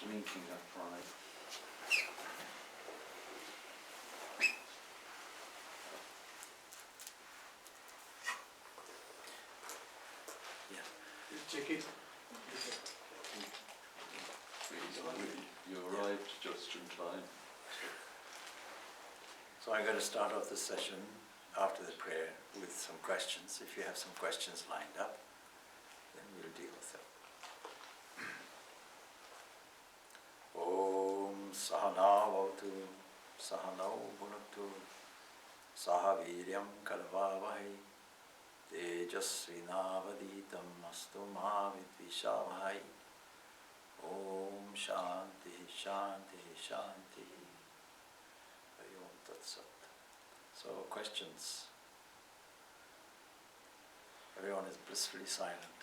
blinking at Brian. Check it. You arrived just in time. So I'm going to start off the session after the prayer with some questions. If you have some questions lined up, then we'll deal with them. Om Sahana Vavatu Sahano Bhunaktu Sahaviryam Kalvavai Tejasvinavaditam Astu Mavidvishavai. Om Shanti Shanti Shanti. Om Tat Sat. So questions? Everyone is blissfully silent.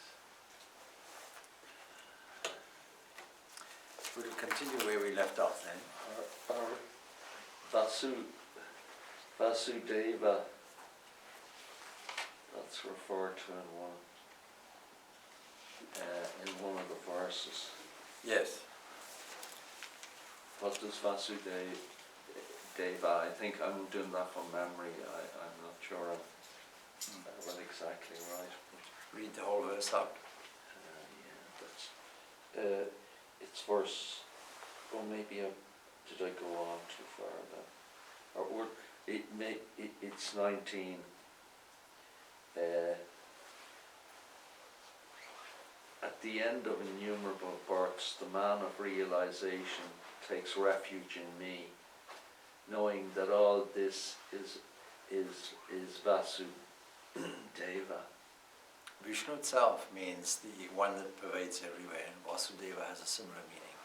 We'll continue where we left off then. Vasudeva, that's referred to in one of the verses. Yes. What does Vasudeva? I think I'm doing that from memory. I'm not sure I read exactly right. Read the whole verse out. It's verse. Or maybe did I go on too far then? Or it's 19. At the end of innumerable births, the man of realization takes refuge in me, knowing that all this is Vasudeva. Vishnu itself means the one that pervades everywhere, and Vasudeva has a similar meaning.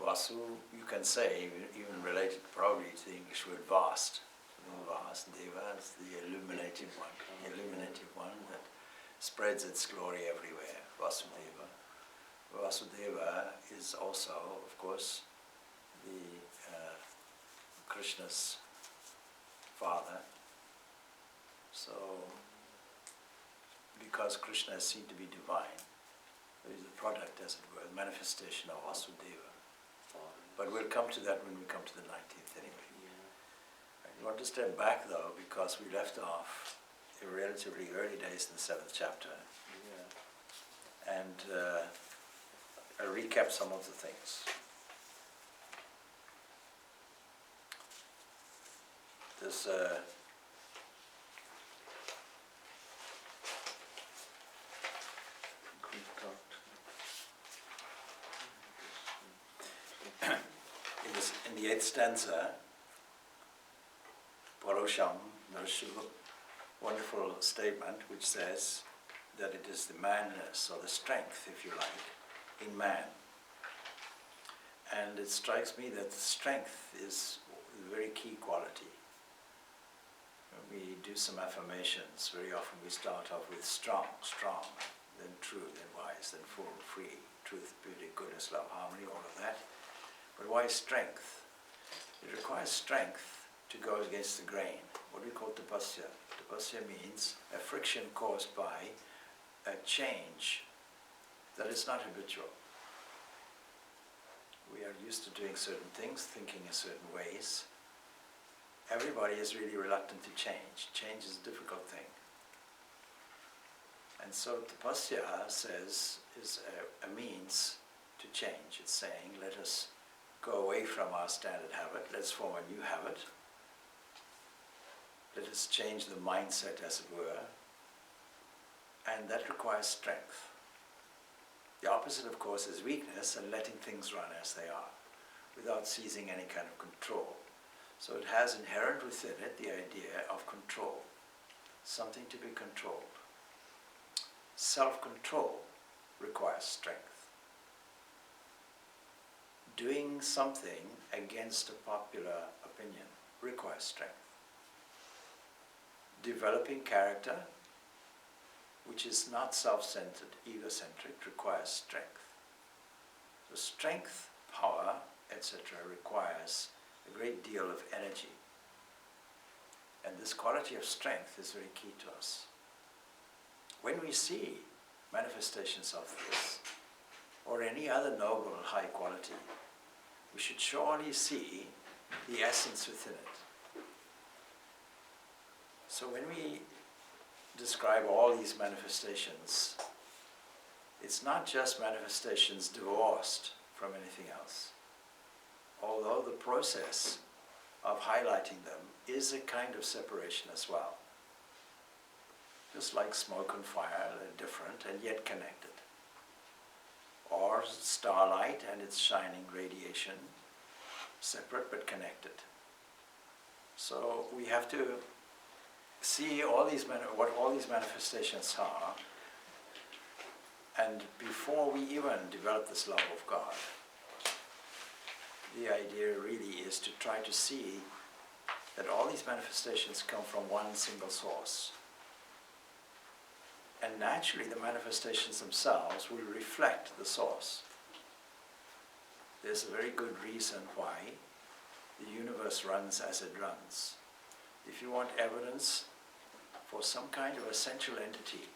Vasu, you can say, even related probably to the English word vast. Vast, Deva is the illuminated one that spreads its glory everywhere, Vasudeva. Vasudeva is also, of course, the Krishna's father. So, because Krishna is seen to be divine, he is the product, as it were, the manifestation of Vasudeva. But we'll come to that when we come to the 19th anyway. I want to step back though, because we left off in relatively early days in the 7th chapter. And I'll recap some of the things. This in the 8th stanza, Parosham Narshu, wonderful statement which says that it is the manness or the strength, if you like, in man. And it strikes me that strength is a very key quality. When we do some affirmations, very often we start off with strong, then true, then wise, then full, free, truth, beauty, goodness, love, harmony, all of that. But why strength? It requires strength to go against the grain, what we call tapasya. Tapasya means a friction caused by a change that is not habitual. We are used to doing certain things, thinking in certain ways. Everybody is really reluctant to change. Change is a difficult thing. And so tapasya says is a means to change. It's saying, let us go away from our standard habit, let's form a new habit. Let us change the mindset, as it were. And that requires strength. The opposite, of course, is weakness and letting things run as they are, without seizing any kind of control. So it has inherent within it the idea of control, something to be controlled. Self-control requires strength. Doing something against a popular opinion requires strength. Developing character, which is not self-centered, egocentric, requires strength. So strength, power, etc. requires a great deal of energy. And this quality of strength is very key to us. When we see manifestations of this, or any other noble high quality, we should surely see the essence within it. So when we describe all these manifestations, it's not just manifestations divorced from anything else. Although the process of highlighting them is a kind of separation as well. Just like smoke and fire, they're different and yet connected. Or starlight and its shining radiation, separate but connected. So we have to see all these what all these manifestations are, and before we even develop this love of God, the idea really is to try to see that all these manifestations come from one single source. And naturally the manifestations themselves will reflect the source. There's a very good reason why the universe runs as it runs. If you want evidence for some kind of essential entity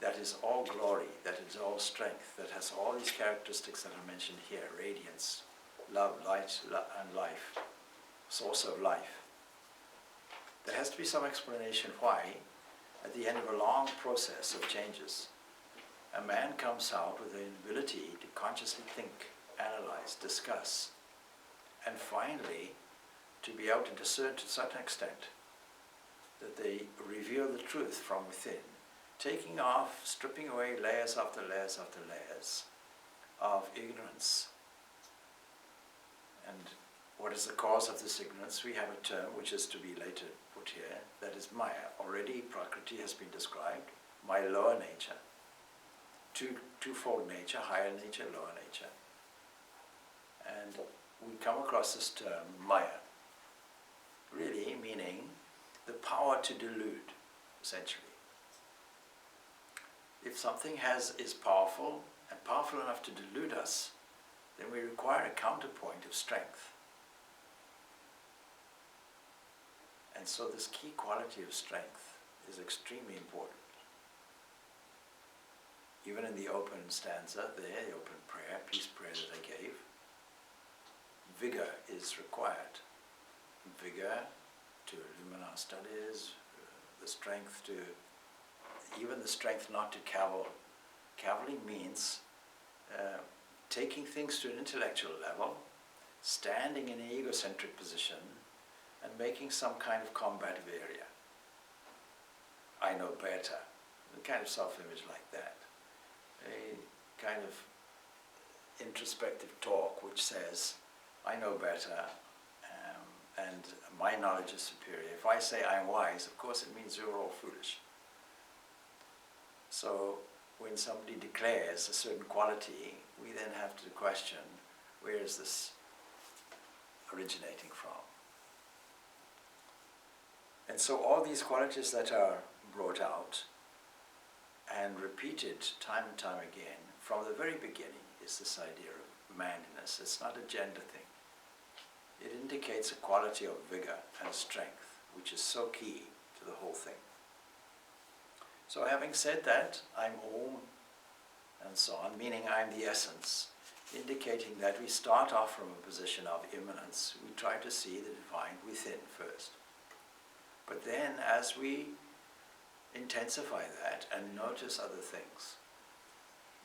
that is all glory, that is all strength, that has all these characteristics that are mentioned here, radiance, love, light, and life, source of life, there has to be some explanation why, at the end of a long process of changes, a man comes out with the ability to consciously think, analyze, discuss, and finally to be able to discern to a certain extent that they reveal the truth from within, taking off, stripping away layers after layers after layers of ignorance. And what is the cause of this ignorance? We have a term which is to be later put here, that is Maya. Already Prakriti has been described, my lower nature. Twofold nature, higher nature, lower nature. And we come across this term, Maya, really meaning the power to delude, essentially. If something is powerful and powerful enough to delude us, then we require a counterpoint of strength. And so this key quality of strength is extremely important. Even in the open stanza there, the open prayer, peace prayer that I gave, vigor is required. Vigor to illumine our studies, the strength to, even the strength not to cavil. Cavilling means taking things to an intellectual level, standing in an egocentric position, and making some kind of combative area. I know better. A kind of self-image like that. A kind of introspective talk which says, I know better, and my knowledge is superior. If I say I'm wise, of course it means you're all foolish. So when somebody declares a certain quality, we then have to question, where is this originating from? And so all these qualities that are brought out and repeated time and time again from the very beginning is this idea of manliness. It's not a gender thing. It indicates a quality of vigor and strength, which is so key to the whole thing. So having said that, I'm Om and so on, meaning I'm the essence, indicating that we start off from a position of immanence. We try to see the divine within first. But then as we intensify that and notice other things,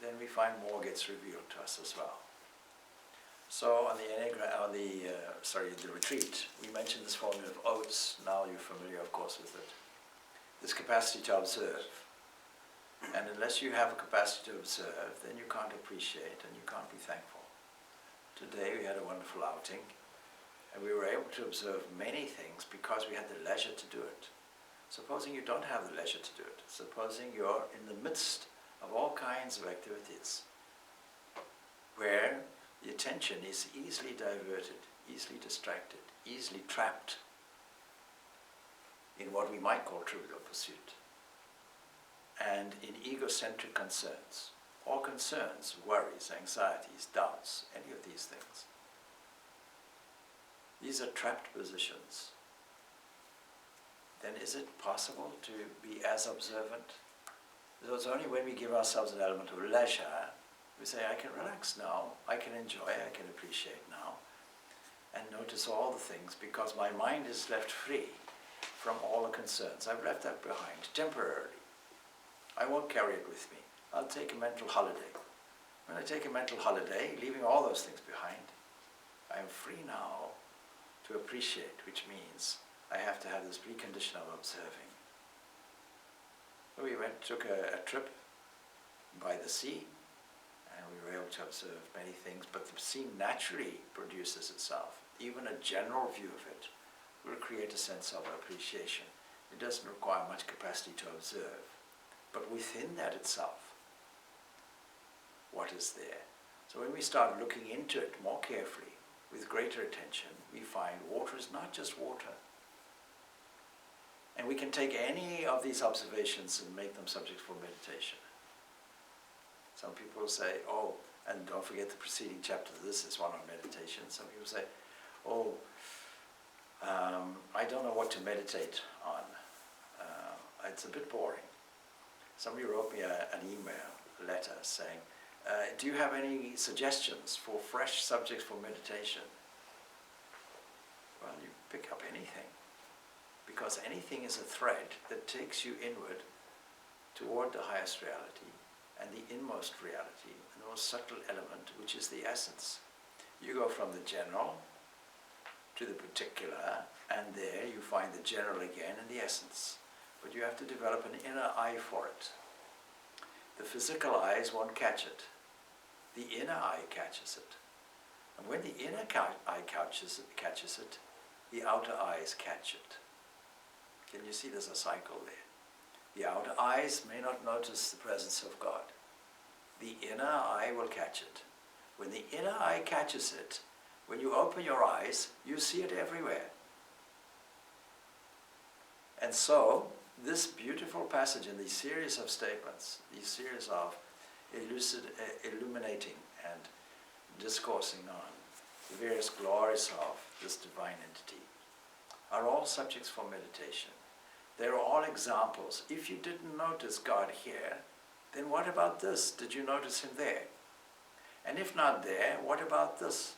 then we find more gets revealed to us as well. So on the retreat, we mentioned this formula of oats. Now you're familiar, of course, with it. This capacity to observe. And unless you have a capacity to observe, then you can't appreciate and you can't be thankful. Today we had a wonderful outing, and we were able to observe many things because we had the leisure to do it. Supposing you don't have the leisure to do it, supposing you're in the midst of all kinds of activities where the attention is easily diverted, easily distracted, easily trapped in what we might call trivial pursuit, and in egocentric concerns, or concerns, worries, anxieties, doubts, any of these things. These are trapped positions. Then is it possible to be as observant So it's only when we give ourselves an element of leisure, we say, I can relax now, I can enjoy, I can appreciate now, and notice all the things, because my mind is left free from all the concerns. I've left that behind temporarily. I won't carry it with me. I'll take a mental holiday. When I take a mental holiday, leaving all those things behind, I am free now to appreciate, which means I have to have this precondition of observing. We took a trip by the sea, and we were able to observe many things, but the sea naturally produces itself. Even a general view of it will create a sense of appreciation. It doesn't require much capacity to observe, but within that itself, what is there? So when we start looking into it more carefully, with greater attention, we find water is not just water. And we can take any of these observations and make them subject for meditation. Some people say, oh, and don't forget the preceding chapter, this is one on meditation. Some people say, oh, I don't know what to meditate on. It's a bit boring. Somebody wrote me an email, a letter, saying, do you have any suggestions for fresh subjects for meditation? Well, you pick up anything, because anything is a thread that takes you inward toward the highest reality and the inmost reality, and the most subtle element, which is the essence. You go from the general to the particular, and there you find the general again and the essence. But you have to develop an inner eye for it. The physical eyes won't catch it. The inner eye catches it. And when the inner eye catches it, the outer eyes catch it. Can you see there's a cycle there? The outer eyes may not notice the presence of God. The inner eye will catch it. When the inner eye catches it, when you open your eyes, you see it everywhere. And so, this beautiful passage in these series of statements, these series of illuminating and discoursing on the various glories of this divine entity, are all subjects for meditation. They're all examples. If you didn't notice God here, then what about this? Did you notice him there? And if not there, what about this?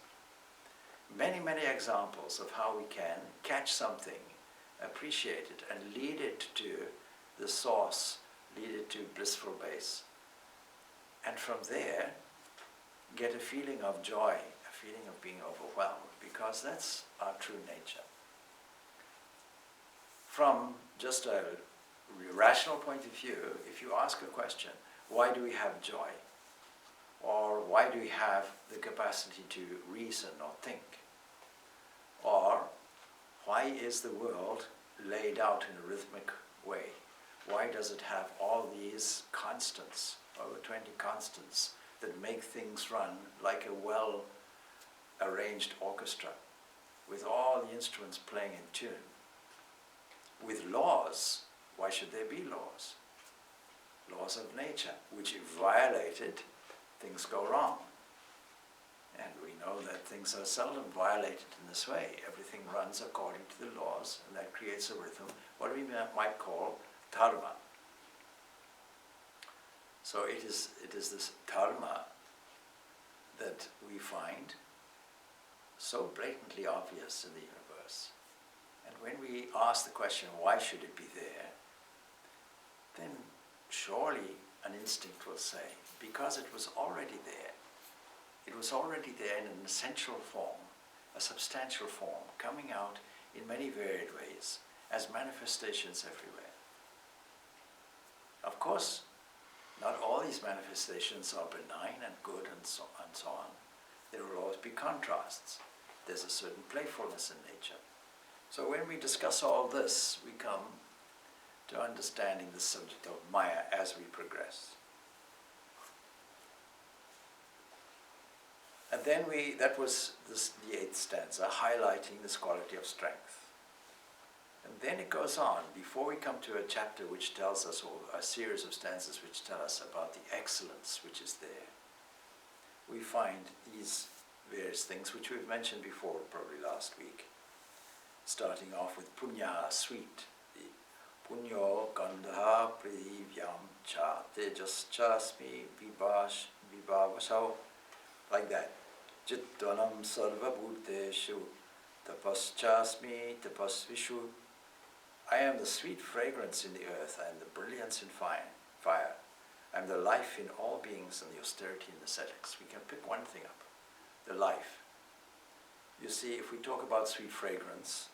Many, many examples of how we can catch something, appreciate it, and lead it to the source, lead it to blissful base. And from there, get a feeling of joy, a feeling of being overwhelmed, because that's our true nature. From just a rational point of view, if you ask a question, why do we have joy? Or why do we have the capacity to reason or think? Or why is the world laid out in a rhythmic way? Why does it have all these constants, over 20 constants, that make things run like a well-arranged orchestra, with all the instruments playing in tune? With laws, why should there be laws? Laws of nature, which if violated, things go wrong. And we know that things are seldom violated in this way. Everything runs according to the laws, and that creates a rhythm, what we might call dharma. So it is this dharma that we find so blatantly obvious in the universe. And when we ask the question, why should it be there? Then surely an instinct will say, because it was already there. It was already there in an essential form, a substantial form, coming out in many varied ways, as manifestations everywhere. Of course, not all these manifestations are benign and good and so on. There will always be contrasts. There's a certain playfulness in nature. So when we discuss all this, we come to understanding the subject of Maya as we progress. And then that was the 8th stanza, highlighting this quality of strength. And then it goes on, before we come to a chapter which tells us, or a series of stanzas which tell us about the excellence which is there, we find these various things which we've mentioned before, probably last week. Starting off with punya, sweet, the punyo gandha prithivyam cha tejaschasmi vibhavasau. Like that. Jitvanam sarva bhuteshu tapaschasmi tapasvishu. I am the sweet fragrance in the earth, I am the brilliance in fire. I am the life in all beings and the austerity in the ascetics. We can pick one thing up, the life. You see, if we talk about sweet fragrance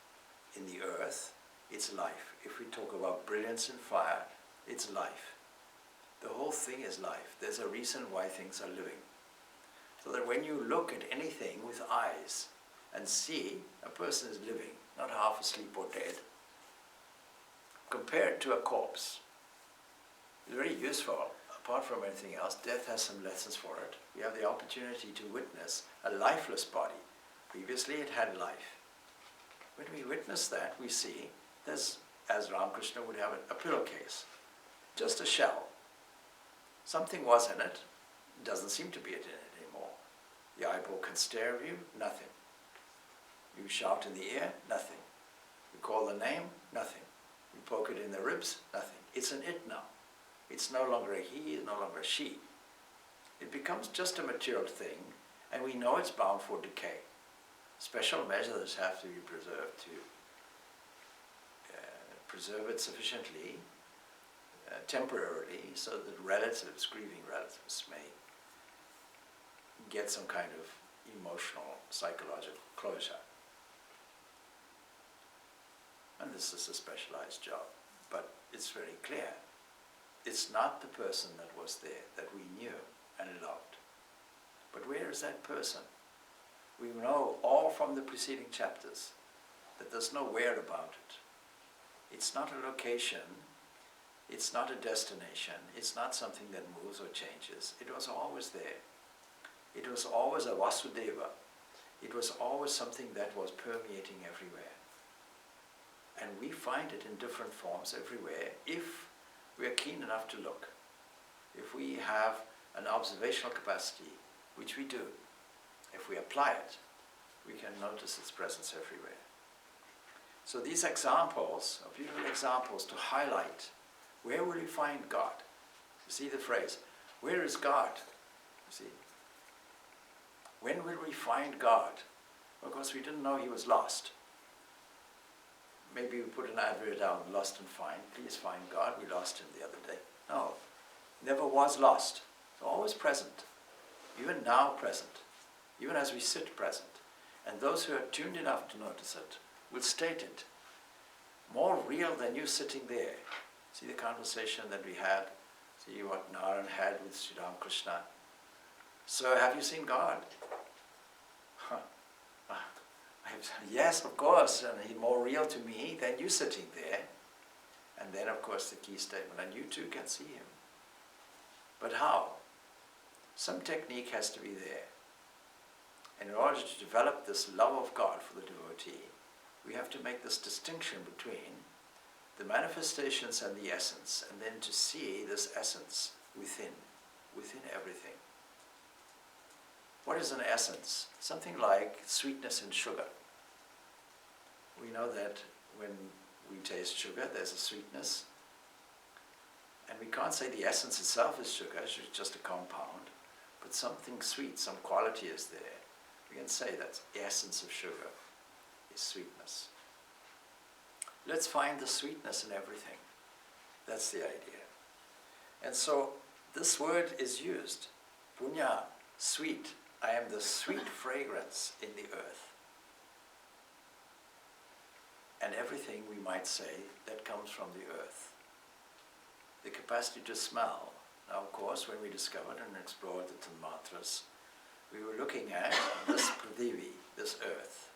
in the earth, it's life. If we talk about brilliance in fire, it's life. The whole thing is life. There's a reason why things are living. So that when you look at anything with eyes and see a person is living, not half asleep or dead, compared to a corpse, it's very useful. Apart from anything else, death has some lessons for it. We have the opportunity to witness a lifeless body. Previously it had life. When we witness that, we see there's, as Ramakrishna would have it, a pillowcase, just a shell. Something was in it, doesn't seem to be in it anymore. The eyeball can stare at you, nothing. You shout in the ear, nothing. You call the name, nothing. You poke it in the ribs, nothing. It's an it now. It's no longer a he, it's no longer a she. It becomes just a material thing, and we know it's bound for decay. Special measures have to be preserved to preserve it sufficiently, temporarily, so that relatives, grieving relatives, may get some kind of emotional, psychological closure. And this is a specialized job, but it's very clear. It's not the person that was there, that we knew and loved. But where is that person? We know all from the preceding chapters that there's no where about it. It's not a location, it's not a destination, it's not something that moves or changes. It was always there. It was always a Vasudeva. It was always something that was permeating everywhere. And we find it in different forms everywhere if we are keen enough to look. If we have an observational capacity, which we do, if we apply it, we can notice its presence everywhere. So these examples are beautiful examples to highlight where will you find God? You see the phrase, where is God? You see, when will we find God? Because we didn't know he was lost. Maybe we put an advert down, lost and find. Please find God. We lost him the other day. No, never was lost. Always present. Even now present. Even as we sit present. And those who are tuned enough to notice it will state it. More real than you sitting there. See the conversation that we had. See what Narayan had with Sri Ramakrishna. So have you seen God? Yes, of course, and he's more real to me than you sitting there. And then, of course, the key statement, and you too can see him. But how? Some technique has to be there. And in order to develop this love of God for the devotee, we have to make this distinction between the manifestations and the essence, and then to see this essence within everything. What is an essence? Something like sweetness in sugar. We know that when we taste sugar, there's a sweetness. And we can't say the essence itself is sugar, it's just a compound. But something sweet, some quality is there. We can say that the essence of sugar is sweetness. Let's find the sweetness in everything. That's the idea. And so this word is used. Punya, sweet. I am the sweet fragrance in the earth. And everything, we might say, that comes from the earth. The capacity to smell. Now, of course, when we discovered and explored the Tanmatras, we were looking at this Prithivi, this earth,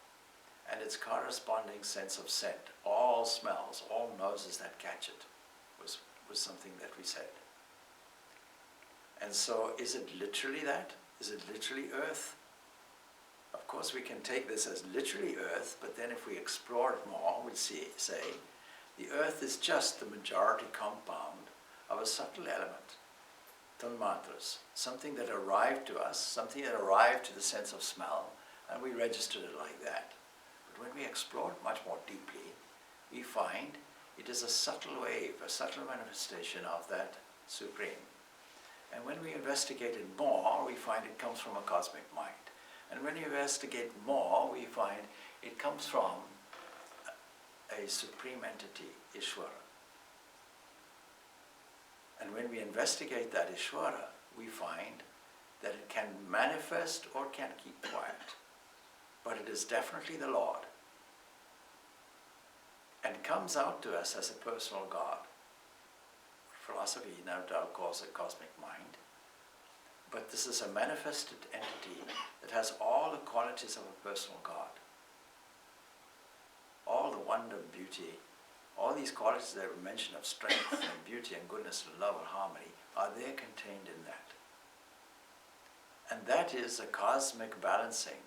and its corresponding sense of scent. All smells, all noses that catch it, was something that we said. And so, is it literally that? Is it literally earth? Of course, we can take this as literally earth, but then if we explore it more, we'll say, the earth is just the majority compound of a subtle element, tanmatras, something that arrived to us, something that arrived to the sense of smell, and we registered it like that. But when we explore it much more deeply, we find It is a subtle wave, a subtle manifestation of that Supreme. And when we investigate it more, we find it comes from a cosmic mind. And when we investigate more, we find it comes from a supreme entity, Ishvara. And when we investigate that Ishvara, we find that it can manifest or can keep quiet. But it is definitely the Lord. And comes out to us as a personal God. Philosophy no doubt calls it cosmic mind. But this is a manifested entity that has all the qualities of a personal God. All the wonder, beauty, all these qualities that were mentioned of strength and beauty and goodness and love and harmony are there contained in that. And that is a cosmic balancing,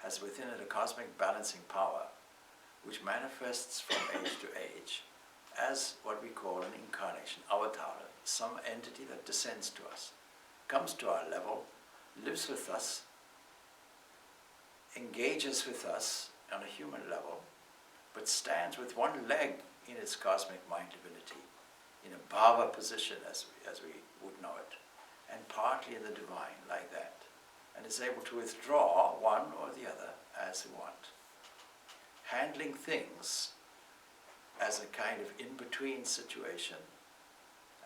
has within it a cosmic balancing power which manifests from age to age as what we call an incarnation, avatar, some entity that descends to us, comes to our level, lives with us, engages with us on a human level, but stands with one leg in its cosmic mind divinity, in a bhava position as we would know it, and partly in the divine like that, and is able to withdraw one or the other as we want, handling things as a kind of in-between situation,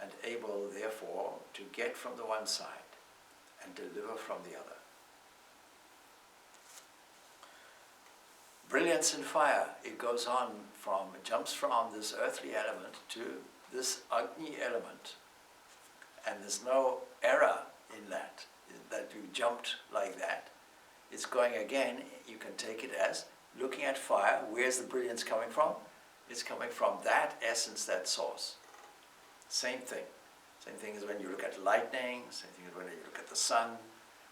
and able therefore to get from the one side and deliver from the other. Brilliance in fire, it goes on from, it jumps from this earthly element to this Agni element. And there's no error in that you jumped like that. It's going again, you can take it as looking at fire, where's the brilliance coming from? It's coming from that essence, that source. Same thing. Same thing as when you look at lightning, same thing as when you look at the sun,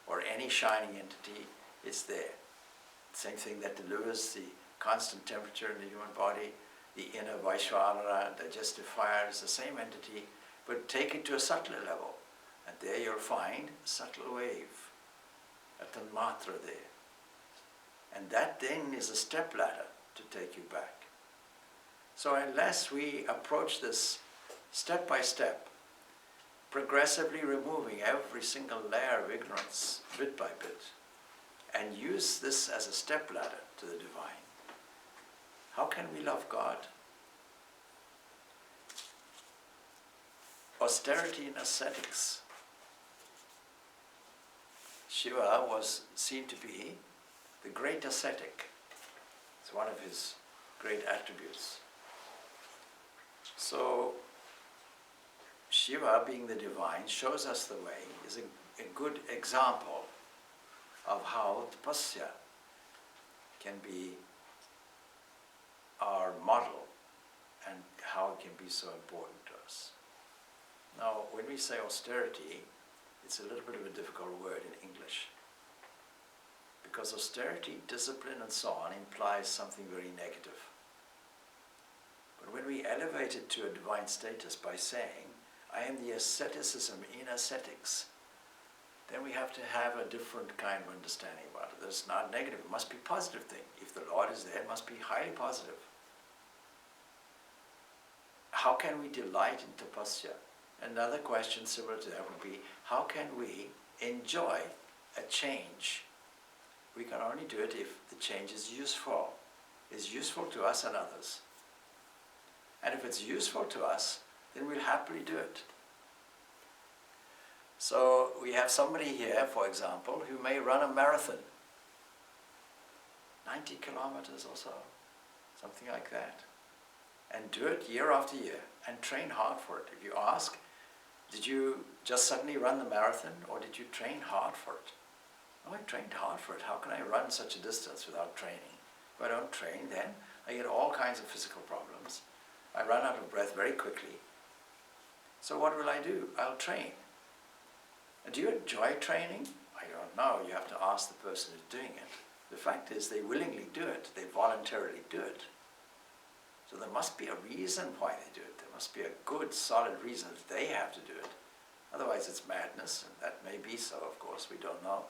or any shining entity, it's there. Same thing that delivers the constant temperature in the human body, the inner Vaishvara, digestive fire, is the same entity, but take it to a subtler level. And there you'll find a subtle wave, a tanmatra there. And that then is a step ladder to take you back. So unless we approach this step by step, progressively removing every single layer of ignorance, bit by bit, and use this as a step ladder to the divine, how can we love God? Austerity in ascetics. Shiva was seen to be the great ascetic. It's one of his great attributes. So, Shiva, being the divine, shows us the way, is a good example of how tapasya can be our model and how it can be so important to us. Now, when we say austerity, it's a little bit of a difficult word in English, because austerity, discipline and so on implies something very negative. But when we elevate it to a divine status by saying, I am the asceticism in ascetics, then we have to have a different kind of understanding about it. It's not negative, it must be a positive thing. If the Lord is there, it must be highly positive. How can we delight in tapasya? Another question similar to that would be, how can we enjoy a change? We can only do it if the change is useful to us and others. And if it's useful to us, then we'll happily do it. So we have somebody here, for example, who may run a marathon, 90 kilometers or so, something like that, and do it year after year and train hard for it. If you ask, did you just suddenly run the marathon or did you train hard for it? Oh, I trained hard for it. How can I run such a distance without training? If I don't train, then I get all kinds of physical problems. I run out of breath very quickly. So what will I do? I'll train. And do you enjoy training? I don't know. You have to ask the person who's doing it. The fact is they willingly do it. They voluntarily do it. So there must be a reason why they do it. There must be a good, solid reason that they have to do it. Otherwise it's madness, and that may be so, of course, we don't know.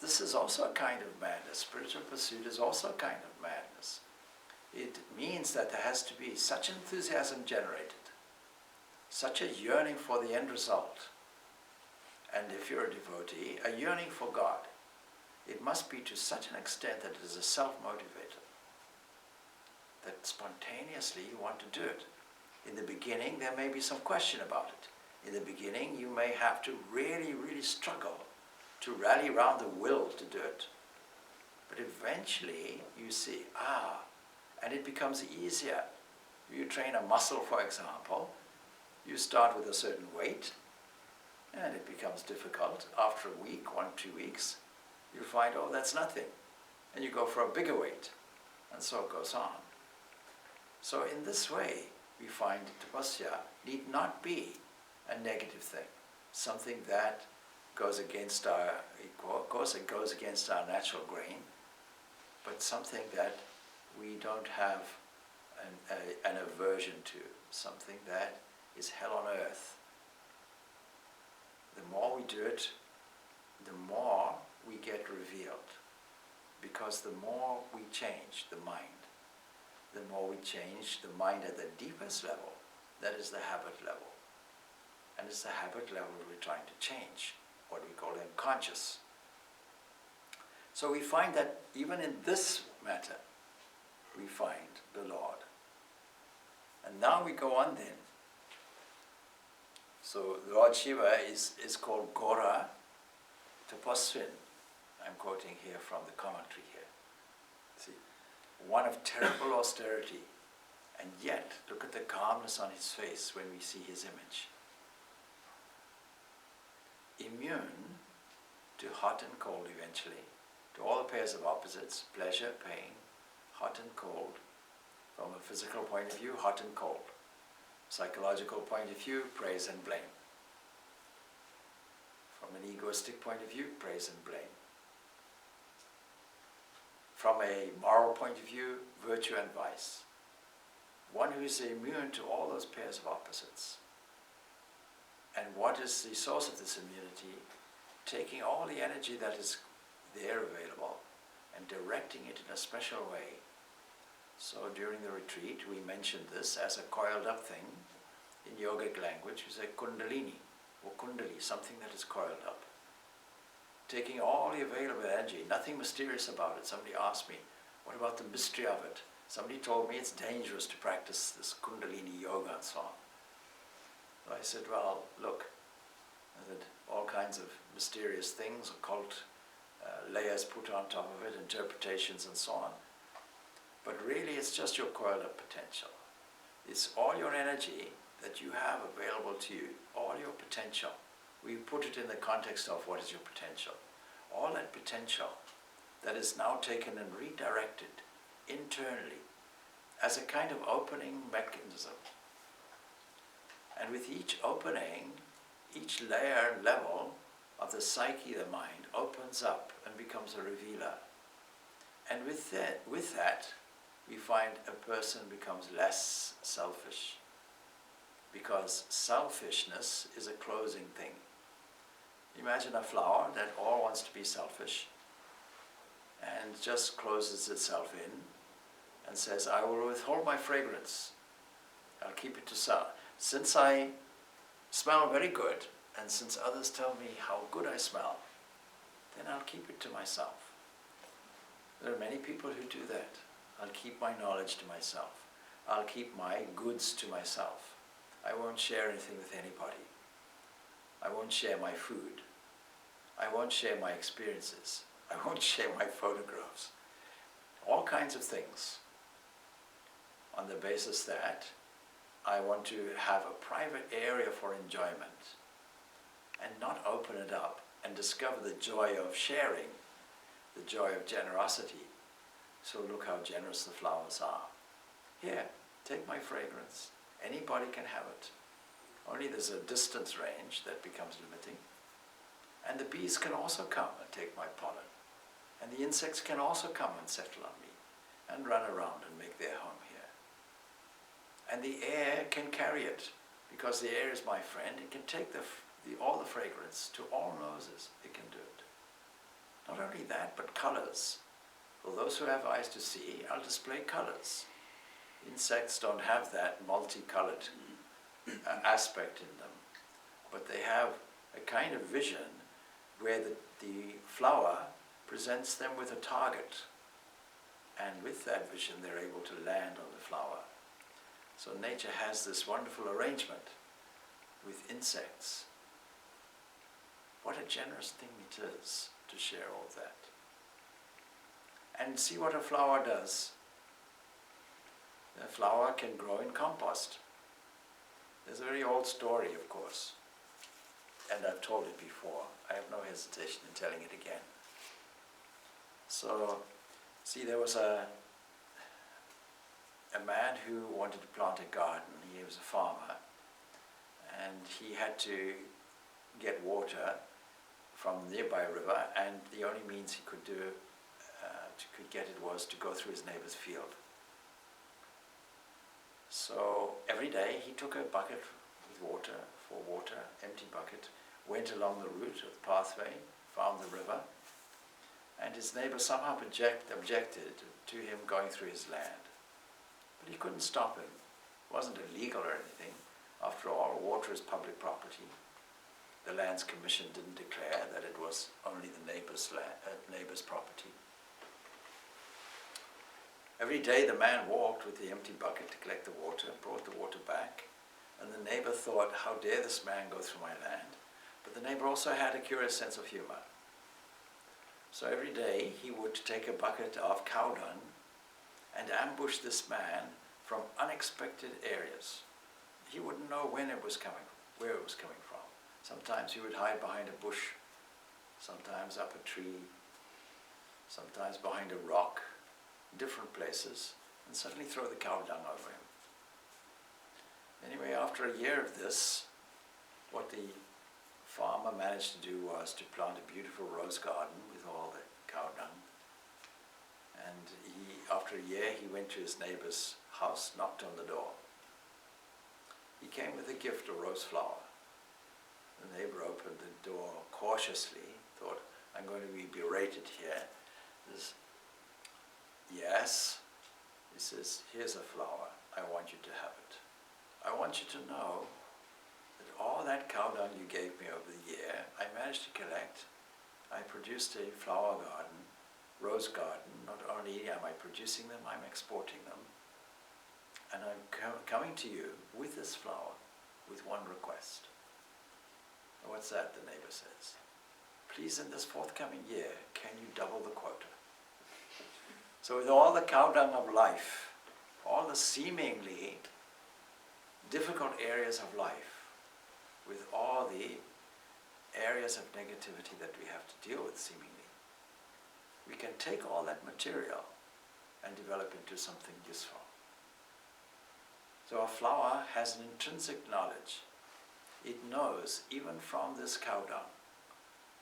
This is also a kind of madness. Spiritual pursuit is also a kind of madness. It means that there has to be such enthusiasm generated, such a yearning for the end result. And if you're a devotee, a yearning for God. It must be to such an extent that it is a self-motivator, that spontaneously you want to do it. In the beginning, there may be some question about it. In the beginning, you may have to really, really struggle to rally around the will to do it. But eventually, you see, and it becomes easier. You train a muscle, for example. You start with a certain weight, and it becomes difficult. After a week, 1, 2 weeks, you find, that's nothing. And you go for a bigger weight, and so it goes on. So in this way, we find tapasya need not be a negative thing, something that goes against our natural grain, but something that we don't have an aversion to, something that is hell on earth. The more we do it, the more we get revealed, because the more we change the mind, the more we change the mind at the deepest level, that is the habit level. And it's the habit level we're trying to change, what we call unconscious. So we find that even in this matter, we find the Lord. And now we go on then. So Lord Shiva is called Gora Tapasvin. I'm quoting here from the commentary here. See, one of terrible austerity, and yet look at the calmness on his face when we see his image. Immune to hot and cold eventually, to all the pairs of opposites, pleasure, pain, hot and cold. From a physical point of view, hot and cold. Psychological point of view, praise and blame. From an egoistic point of view, praise and blame. From a moral point of view, virtue and vice. One who is immune to all those pairs of opposites. And what is the source of this immunity? Taking all the energy that is there available and directing it in a special way. So during the retreat, we mentioned this as a coiled up thing. In yogic language, we say kundalini, or kundali, something that is coiled up. Taking all the available energy, nothing mysterious about it. Somebody asked me, what about the mystery of it? Somebody told me it's dangerous to practice this kundalini yoga and so on. So I said, well, look, all kinds of mysterious things, occult layers put on top of it, interpretations and so on. But really it's just your coiled up potential. It's all your energy that you have available to you, all your potential. We put it in the context of what is your potential. All that potential that is now taken and redirected internally as a kind of opening mechanism. And with each opening, each layer and level of the psyche, the mind, opens up and becomes a revealer. And with that, we find a person becomes less selfish, because selfishness is a closing thing. Imagine a flower that all wants to be selfish and just closes itself in and says, I will withhold my fragrance. I'll keep it to self. Since I smell very good, and since others tell me how good I smell, then I'll keep it to myself. There are many people who do that. I'll keep my knowledge to myself. I'll keep my goods to myself. I won't share anything with anybody. I won't share my food. I won't share my experiences. I won't share my photographs. All kinds of things, on the basis that I want to have a private area for enjoyment and not open it up and discover the joy of sharing, the joy of generosity. So look how generous the flowers are. Here, take my fragrance. Anybody can have it. Only there's a distance range that becomes limiting. And the bees can also come and take my pollen. And the insects can also come and settle on me and run around and make their home here. And the air can carry it, because the air is my friend. It can take all the fragrance to all noses. It can do it. Not only that, but colors. For those who have eyes to see, I'll display colors. Insects don't have that multicolored aspect in them, but they have a kind of vision where the flower presents them with a target, and with that vision they're able to land on the flower. So nature has this wonderful arrangement with insects. What a generous thing it is to share all that. And see what a flower does. A flower can grow in compost. There's a very old story, of course, and I've told it before. I have no hesitation in telling it again. So, see, there was a man who wanted to plant a garden. He was a farmer, and he had to get water from a nearby river, and the only means he could get it was to go through his neighbor's field. So every day he took a bucket with water, empty bucket, went along the route of the pathway, found the river, and his neighbor somehow objected to him going through his land. But he couldn't stop him. It wasn't illegal or anything. After all, water is public property. The Lands Commission didn't declare that it was only the neighbor's property. Every day the man walked with the empty bucket to collect the water, brought the water back, and the neighbor thought, how dare this man go through my land? But the neighbor also had a curious sense of humor. So every day he would take a bucket of cow dung and ambush this man from unexpected areas. He wouldn't know when it was coming, where it was coming from. Sometimes he would hide behind a bush, sometimes up a tree, sometimes behind a rock, different places, and suddenly throw the cow dung over him. Anyway, after a year of this, what the farmer managed to do was to plant a beautiful rose garden with all the cow dung. And after a year, he went to his neighbor's house, knocked on the door. He came with a gift, a rose flower. The neighbor opened the door cautiously, thought, I'm going to be berated here. Yes, he says, here's a flower, I want you to have it. I want you to know that all that cow dung you gave me over the year, I managed to collect. I produced a flower garden, rose garden. Not only am I producing them, I'm exporting them. And I'm coming to you with this flower with one request. What's that? The neighbor says. Please, in this forthcoming year, can you double the quota? So with all the cow dung of life, all the seemingly difficult areas of life, with all the areas of negativity that we have to deal with seemingly, we can take all that material and develop into something useful. So a flower has an intrinsic knowledge. It knows, even from this cow dung,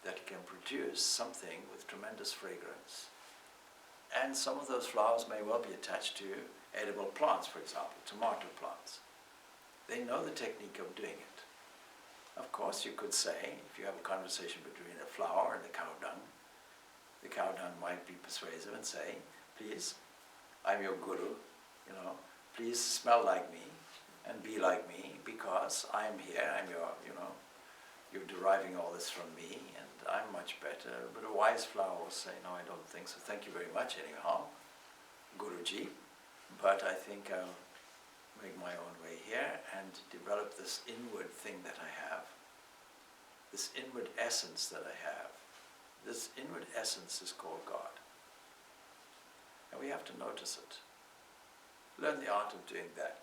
that it can produce something with tremendous fragrance. And some of those flowers may well be attached to edible plants, for example, tomato plants. They know the technique of doing it. Of course, you could say, if you have a conversation between a flower and the cow dung might be persuasive and say, please, I'm your guru, please smell like me and be like me, because I'm here, I'm your, you're deriving all this from me, and I'm much better. But a wise flower will say, no, I don't think so. Thank you very much anyhow, Guruji, but I think I'll make my own way here and develop this inward thing that I have, this inward essence that I have. This inward essence is called God. And we have to notice it. Learn the art of doing that.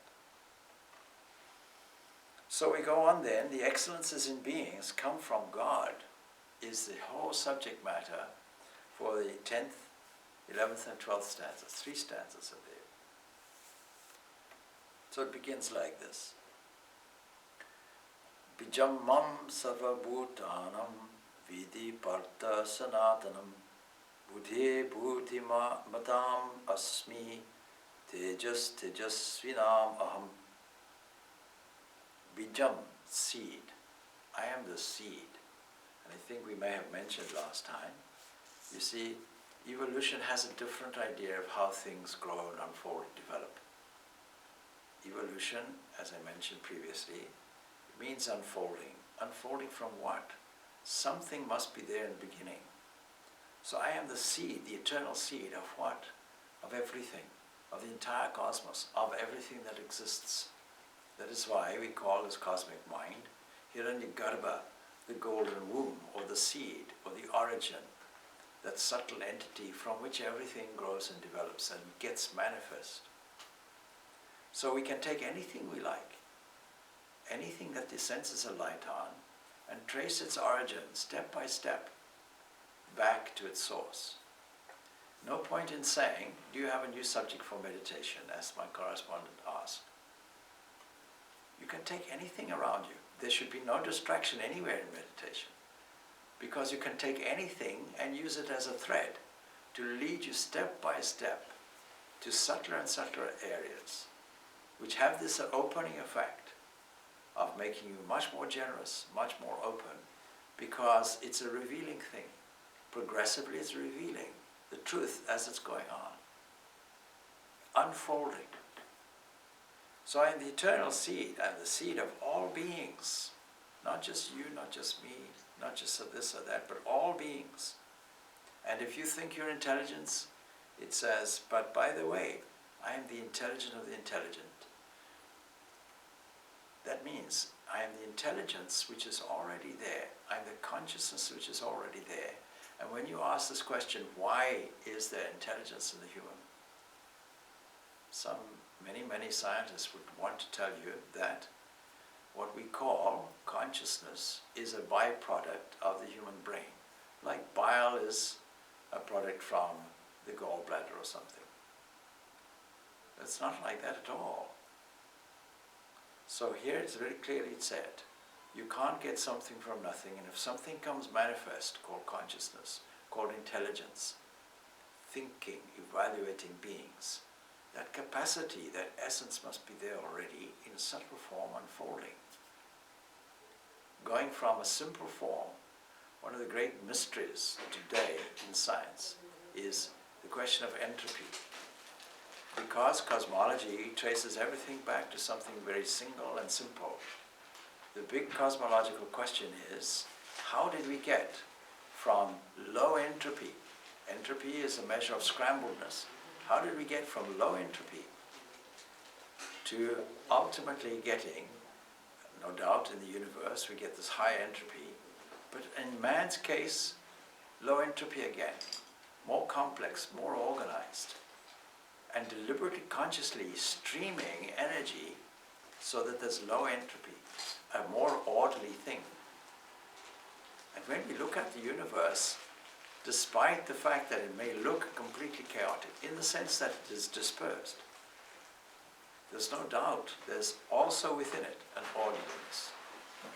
So we go on then, the excellences in beings come from God, is the whole subject matter for the 10th, 11th and 12th stanzas. 3 stanzas are there. So it begins like this. Bijam mam sarva bhutanam vidi partha sanatanam buddhi buddhi matam asmi tejas tejasvinam aham. Bijam, seed. I am the seed. And I think we may have mentioned last time. You see, evolution has a different idea of how things grow and unfold and develop. evolution, as I mentioned previously, means unfolding. Unfolding from what? Something must be there in the beginning. So I am the seed, the eternal seed of what? Of everything, of the entire cosmos, of everything that exists. That is why we call this cosmic mind Hiranyagarbha, the golden womb, or the seed, or the origin, that subtle entity from which everything grows and develops and gets manifest. So we can take anything we like, anything that the senses are light on, and trace its origin step by step back to its source. No point in saying, do you have a new subject for meditation, as my correspondent asked. You can take anything around you. There should be no distraction anywhere in meditation, because you can take anything and use it as a thread to lead you step by step to subtler and subtler areas, which have this opening effect of making you much more generous, much more open, because it's a revealing thing. Progressively it's revealing the truth as it's going on, unfolding. So I am the eternal seed, I am the seed of all beings, not just you, not just me, not just of this or that, but all beings. And if you think you're intelligence, it says, but by the way, I am the intelligent of the intelligent. That means I am the intelligence which is already there. I am the consciousness which is already there. And when you ask this question, why is there intelligence in the human? Many scientists would want to tell you that what we call consciousness is a byproduct of the human brain. Like bile is a product from the gallbladder or something. It's not like that at all. So here it's very clearly said, you can't get something from nothing, and if something comes manifest, called consciousness, called intelligence, thinking, evaluating beings, that capacity, that essence must be there already in subtle form unfolding. Going from a simple form, one of the great mysteries today in science is the question of entropy. Because cosmology traces everything back to something very single and simple, the big cosmological question is, how did we get from low entropy? Entropy is a measure of scrambledness. How did we get from low entropy to ultimately getting, no doubt in the universe we get this high entropy, but in man's case, low entropy again, more complex, more organized, and deliberately, consciously streaming energy so that there's low entropy, a more orderly thing. And when we look at the universe, despite the fact that it may look completely chaotic, in the sense that it is dispersed, there's no doubt there's also within it an orderliness.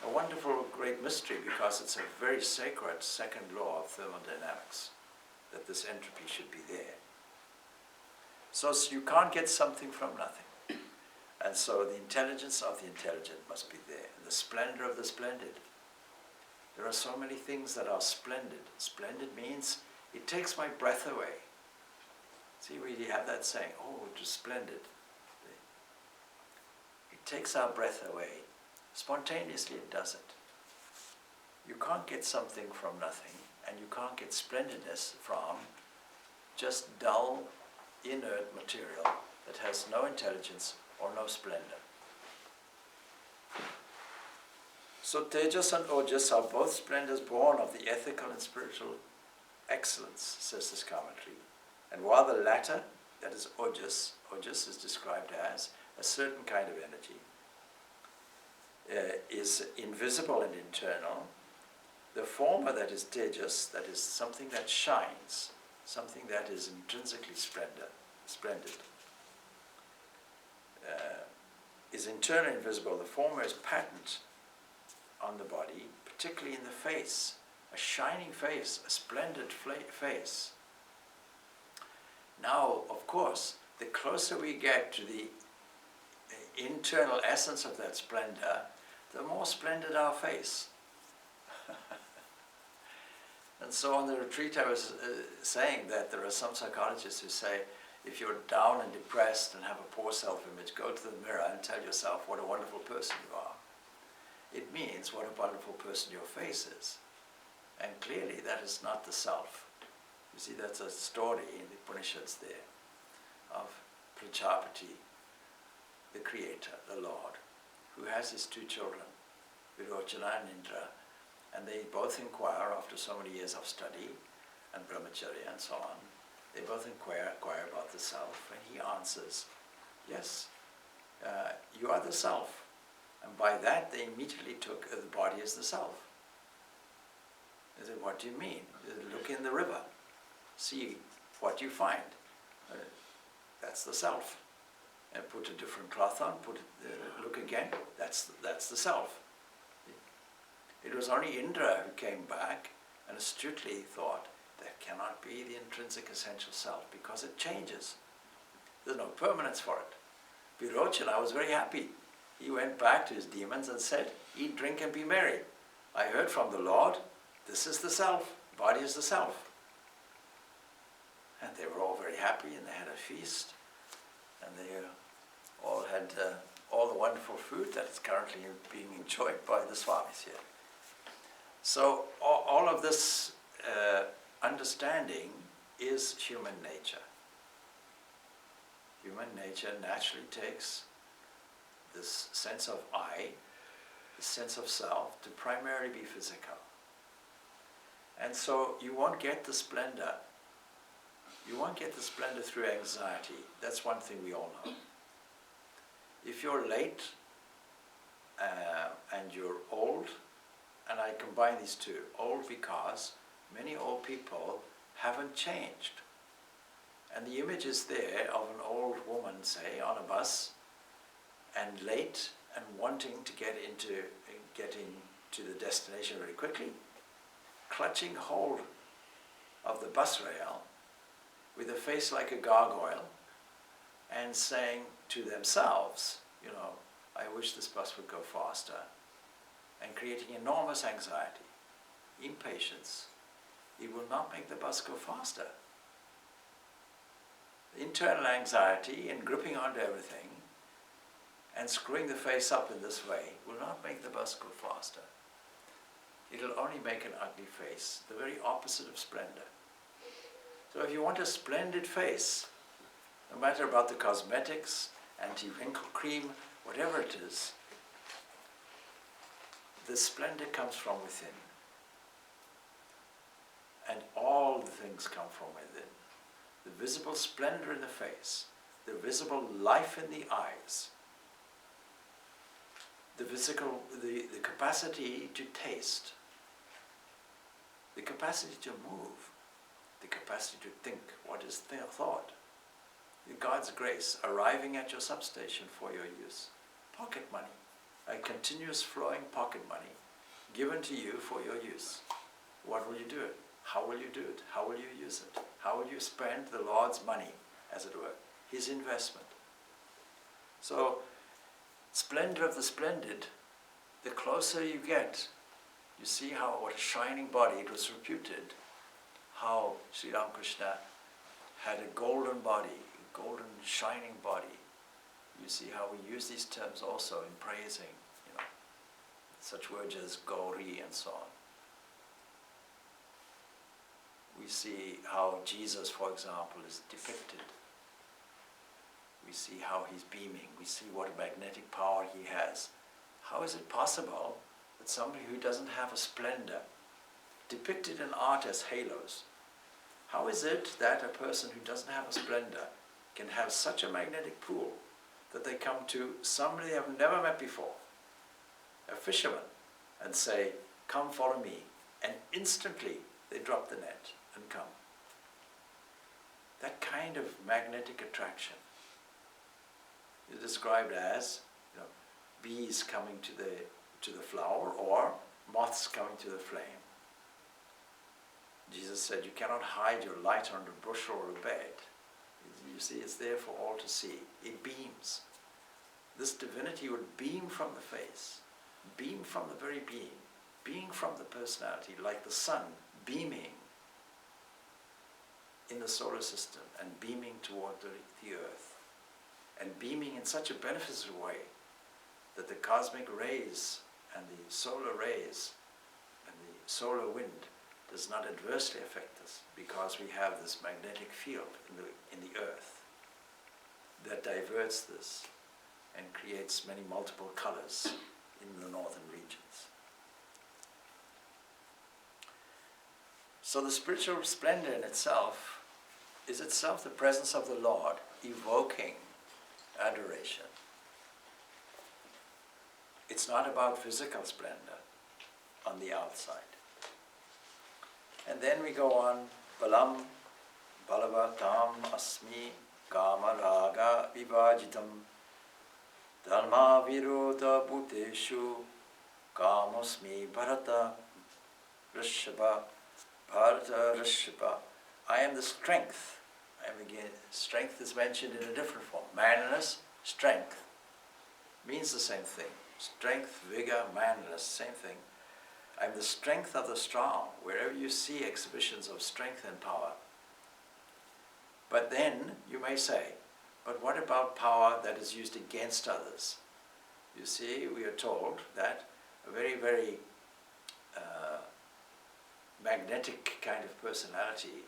A wonderful great mystery, because it's a very sacred second law of thermodynamics, that this entropy should be there. So you can't get something from nothing. And so the intelligence of the intelligent must be there, and the splendor of the splendid. There are so many things that are splendid. Splendid means it takes my breath away. See, we have that saying, oh, it was splendid. It takes our breath away. Spontaneously it does it. You can't get something from nothing, and you can't get splendidness from just dull, inert material that has no intelligence or no splendor. So Tejas and Ojas are both splendors born of the ethical and spiritual excellence, says this commentary. And while the latter, that is Ojas is described as a certain kind of energy, is invisible and internal, the former, that is Tejas, that is something that shines, something that is intrinsically splendid, is internally invisible. The former is patent on the body, particularly in the face, a shining face, a splendid face. Now, of course, the closer we get to the internal essence of that splendor, the more splendid our face. And so on the retreat I was saying that there are some psychologists who say, If you're down and depressed and have a poor self-image, go to the mirror and tell yourself what a wonderful person you are. It means what a wonderful person your face is. And clearly that is not the self. You see, that's a story in the Upanishads there of Prajapati, the creator, the Lord, who has his two children, Virochana and Indra, and they both inquire after so many years of study and brahmacharya and so on. They both inquire about the self, and he answers, yes, you are the self. And by that they immediately took the body as the self. They said, what do you mean? They said, look in the river, see what you find. That's the self. And put a different cloth on, look again, that's the self. It was only Indra who came back and astutely thought, that cannot be the intrinsic essential self because it changes. There's no permanence for it. Virochana was very happy. He went back to his demons and said, eat, drink and be merry. I heard from the Lord, this is the self, body is the self. And they were all very happy and they had a feast and they all had all the wonderful food that is currently being enjoyed by the Swamis here. So all of this understanding is human nature. Human nature naturally takes this sense of I, the sense of self, to primarily be physical. And so you won't get the splendor. You won't get the splendor through anxiety. That's one thing we all know. If you're late and you're old, and I combine these two, old because many old people haven't changed. And the image is there of an old woman, say, on a bus, and late and wanting to getting to the destination very quickly, clutching hold of the bus rail with a face like a gargoyle and saying to themselves, you know, I wish this bus would go faster, and creating enormous anxiety, impatience. It will not make the bus go faster. Internal anxiety and gripping onto everything and screwing the face up in this way will not make the bus go faster. It'll only make an ugly face, the very opposite of splendor. So if you want a splendid face, no matter about the cosmetics, anti-wrinkle cream, whatever it is, the splendor comes from within. And all the things come from within. The visible splendor in the face, the visible life in the eyes, the capacity to taste, the capacity to move, the capacity to think what is thought. God's grace arriving at your substation for your use. Pocket money, a continuous flowing pocket money given to you for your use. What will you do it? How will you do it? How will you use it? How will you spend the Lord's money, as it were, His investment? So, splendor of the splendid, the closer you get, you see how, what a shining body. It was reputed how Sri Ramakrishna had a golden body, a golden shining body. You see how we use these terms also in praising, you know, such words as Gauri and so on. We see how Jesus, for example, is depicted. We see how he's beaming. We see what a magnetic power he has. How is it possible that somebody who doesn't have a splendor, depicted in art as halos, how is it that a person who doesn't have a splendor can have such a magnetic pull that they come to somebody they have never met before, a fisherman, and say, come follow me, and instantly they drop the net and come. That kind of magnetic attraction is described as, you know, bees coming to the flower or moths coming to the flame. Jesus said, you cannot hide your light under a bushel or a bed. You see, it's there for all to see. It beams. This divinity would beam from the face, beam from the very being from the personality, like the sun beaming in the solar system and beaming toward the earth, and beaming in such a beneficial way that the cosmic rays and the solar rays and the solar wind does not adversely affect us, because we have this magnetic field in the earth that diverts this and creates many multiple colors in the northern regions. So the spiritual splendor in itself is itself the presence of the Lord, evoking adoration. It's not about physical splendor on the outside. And then we go on, Balam Balavatam Asmi Kama Raga Vivajitam Dharma Viroda Bhuteshu Kamosmi Bharata Rishabha Bharata Rishabha. I am the strength. Strength is mentioned in a different form. Manliness, strength, means the same thing. Strength, vigor, manliness, same thing. I am the strength of the strong, wherever you see exhibitions of strength and power. But then you may say, but what about power that is used against others? You see, we are told that a very, very magnetic kind of personality,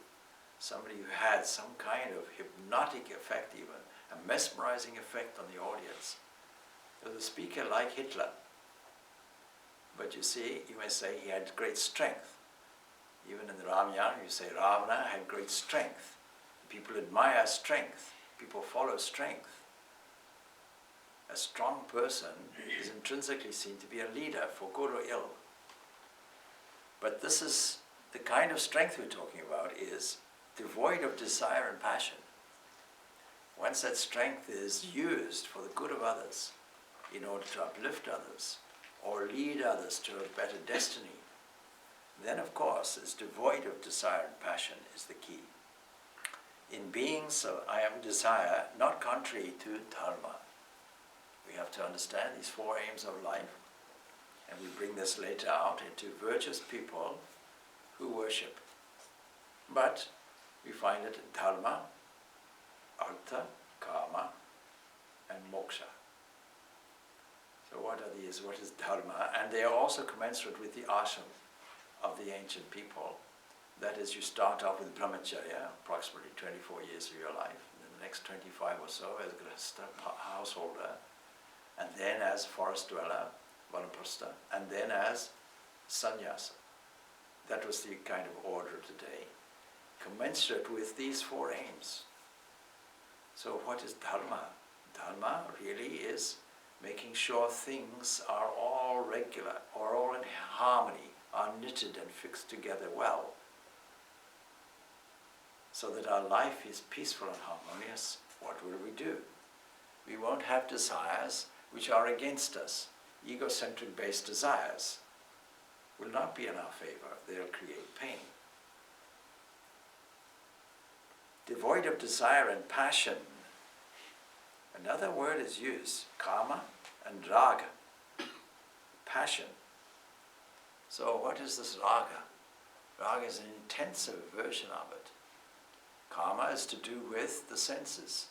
somebody who had some kind of hypnotic effect even, a mesmerizing effect on the audience, was a speaker like Hitler. But you see, you may say he had great strength. Even in the Ramayana, you say Ravana had great strength. People admire strength. People follow strength. A strong person is intrinsically seen to be a leader, for good or ill. But this is the kind of strength we're talking about, is devoid of desire and passion. Once that strength is used for the good of others, in order to uplift others, or lead others to a better destiny, then of course it's devoid of desire and passion is the key. In being so, I am desire, not contrary to dharma. We have to understand these four aims of life, and we bring this later out into virtuous people who worship. But we find it in dharma, artha, kama, and moksha. So what are these? What is dharma? And they are also commensurate with the ashram of the ancient people. That is, you start off with brahmacharya, approximately 24 years of your life, and then the next 25 or so as grihastha, householder, and then as forest dweller, vanaprastha, and then as sannyasa. That was the kind of order today, commensurate with these four aims. So what is dharma? Dharma really is making sure things are all regular, or all in harmony, are knitted and fixed together well, so that our life is peaceful and harmonious. What will we do? We won't have desires which are against us. Egocentric based desires will not be in our favor. They'll create pain. Devoid of desire and passion. Another word is used, kama and raga, passion. So what is this raga? Raga is an intensive version of it. Kama is to do with the senses.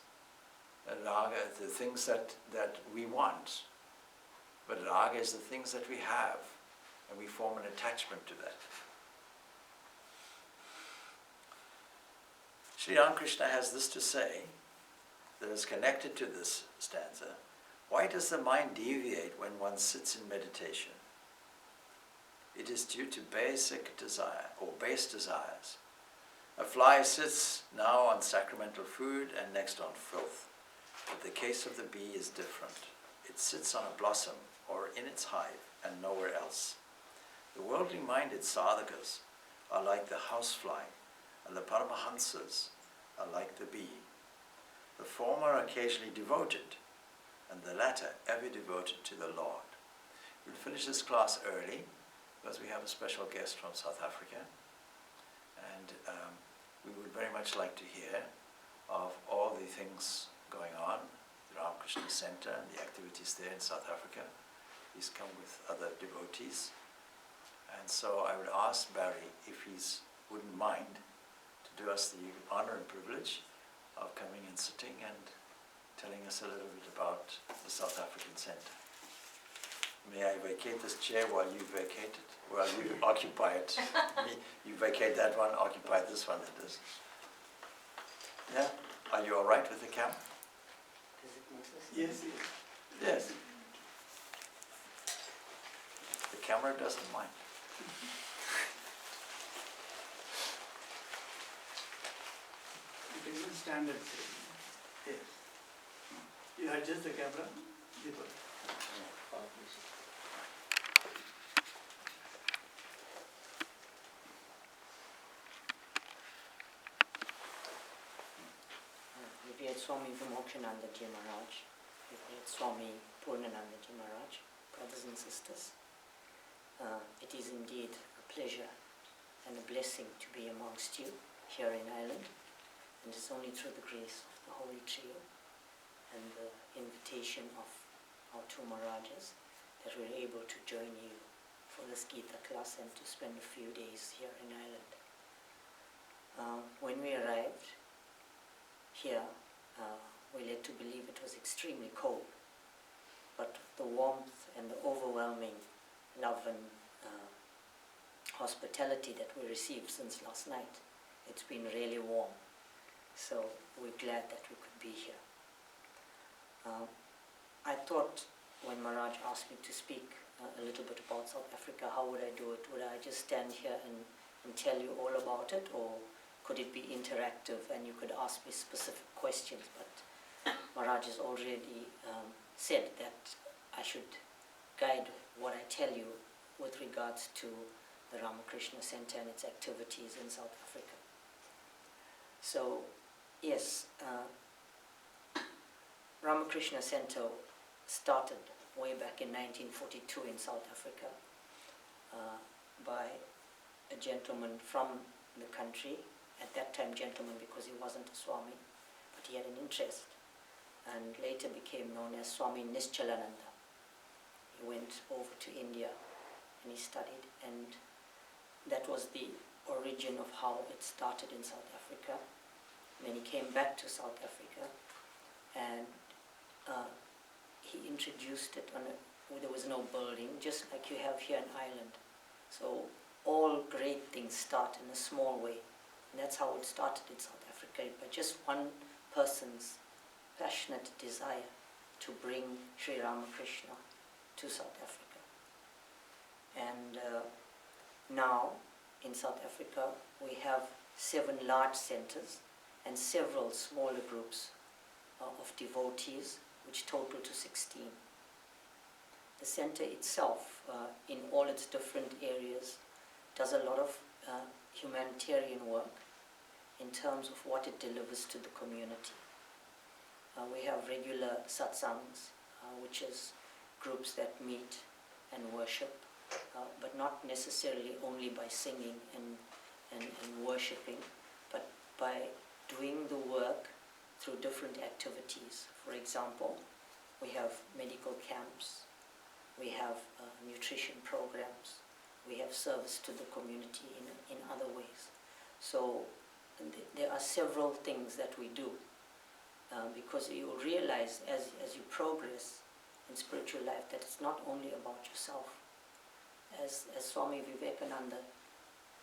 And raga, the things that we want. But raga is the things that we have, and we form an attachment to that. Sri Ramakrishna has this to say, that is connected to this stanza. Why does the mind deviate when one sits in meditation? It is due to basic desire, or base desires. A fly sits now on sacramental food and next on filth. But the case of the bee is different. It sits on a blossom, or in its hive, and nowhere else. The worldly-minded sadhakas are like the housefly, and the paramahansas are like the bee. The former are occasionally devoted, and the latter ever devoted to the Lord. We'll finish this class early, because we have a special guest from South Africa, and we would very much like to hear of all the things going on, the Ramakrishna Center and the activities there in South Africa. He's come with other devotees, and so I would ask Barry if he wouldn't mind to do us the honor and privilege of coming and sitting and telling us a little bit about the South African Center. May I vacate this chair while you vacate it? While you occupy it. You vacate that one, occupy this one, that is. Yeah? Are you all right with the camera? Is it necessary? Yes. Yes. The camera doesn't mind. It is a standard thing. Yes. You adjust the camera. Deeper. We've had Swami Purnananda Maharaj, we've had Swami Purnananda Maharaj, brothers and sisters. It is indeed a pleasure and a blessing to be amongst you here in Ireland, and it's only through the grace of the Holy Trio and the invitation of our two Maharajas that we're able to join you for this Gita class and to spend a few days here in Ireland. When we arrived here, we led to believe it was extremely cold, but the warmth and the overwhelming love and hospitality that we received since last night, it's been really warm. So we're glad that we could be here. I thought when Maharaj asked me to speak a little bit about South Africa, how would I do it? Would I just stand here and tell you all about it, or could it be interactive and you could ask me specific questions? But Maharaj has already said that I should guide what I tell you with regards to the Ramakrishna Center and its activities in South Africa. So, yes, Ramakrishna Center started way back in 1942 in South Africa by a gentleman from the country, at that time gentleman because he wasn't a Swami, but he had an interest, and later became known as Swami Nischalananda. He went over to India and he studied, and that was the origin of how it started in South Africa. And then he came back to South Africa and he introduced it on there was no building, just like you have here in Ireland. So all great things start in a small way. And that's how it started in South Africa, by just one person's passionate desire to bring Sri Ramakrishna to South Africa. And now in South Africa we have 7 large centers and several smaller groups of devotees, which total to 16. The center itself, in all its different areas, does a lot of humanitarian work in terms of what it delivers to the community. We have regular satsangs, which is groups that meet and worship, but not necessarily only by singing and worshipping, but by doing the work through different activities. For example, we have medical camps, we have nutrition programs, we have service to the community in other ways. So there are several things that we do, because you will realize as you progress in spiritual life that it's not only about yourself. As Swami Vivekananda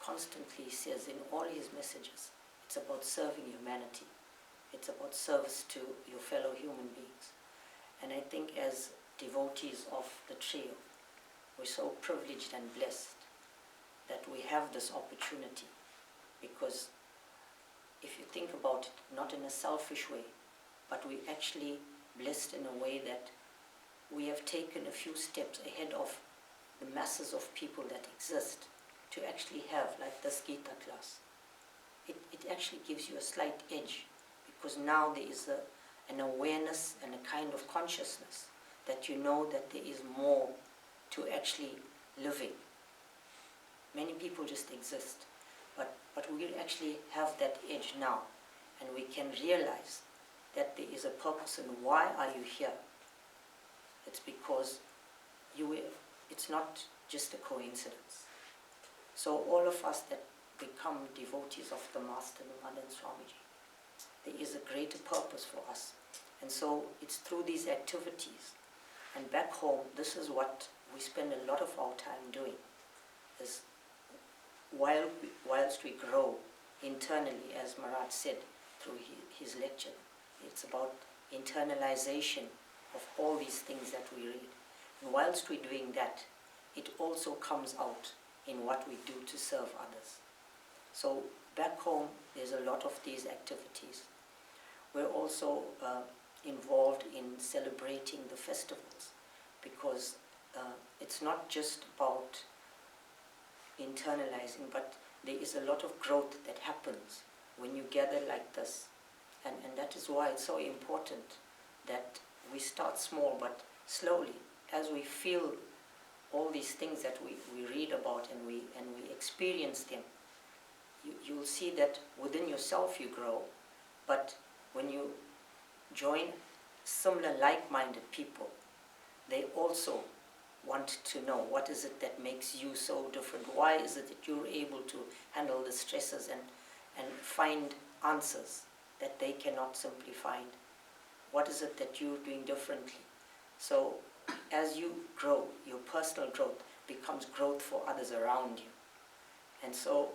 constantly says in all his messages, it's about serving humanity. It's about service to your fellow human beings. And I think as devotees of the trio, we're so privileged and blessed that we have this opportunity, because if you think about it, not in a selfish way, but we're actually blessed in a way that we have taken a few steps ahead of the masses of people that exist to actually have, like this Gita class. It actually gives you a slight edge, because now there is an awareness and a kind of consciousness that you know that there is more to actually living. Many people just exist, but we actually have that edge now, and we can realize that there is a purpose, and why are you here? It's because it's not just a coincidence. So all of us that become devotees of the Master Nirmala and Swamiji. There is a greater purpose for us. And so it's through these activities. And back home, this is what we spend a lot of our time doing, is whilst we grow internally, as Maharaj said through his lecture, it's about internalization of all these things that we read. And whilst we're doing that, it also comes out in what we do to serve others. So back home, there's a lot of these activities. We're also involved in celebrating the festivals, because it's not just about internalizing, but there is a lot of growth that happens when you gather like this. And that is why it's so important that we start small, but slowly, as we feel all these things that we read about and we experience them, you'll see that within yourself you grow, but when you join similar like-minded people, they also want to know what is it that makes you so different. Why is it that you're able to handle the stresses and find answers that they cannot simply find? What is it that you're doing differently? So as you grow, your personal growth becomes growth for others around you. And so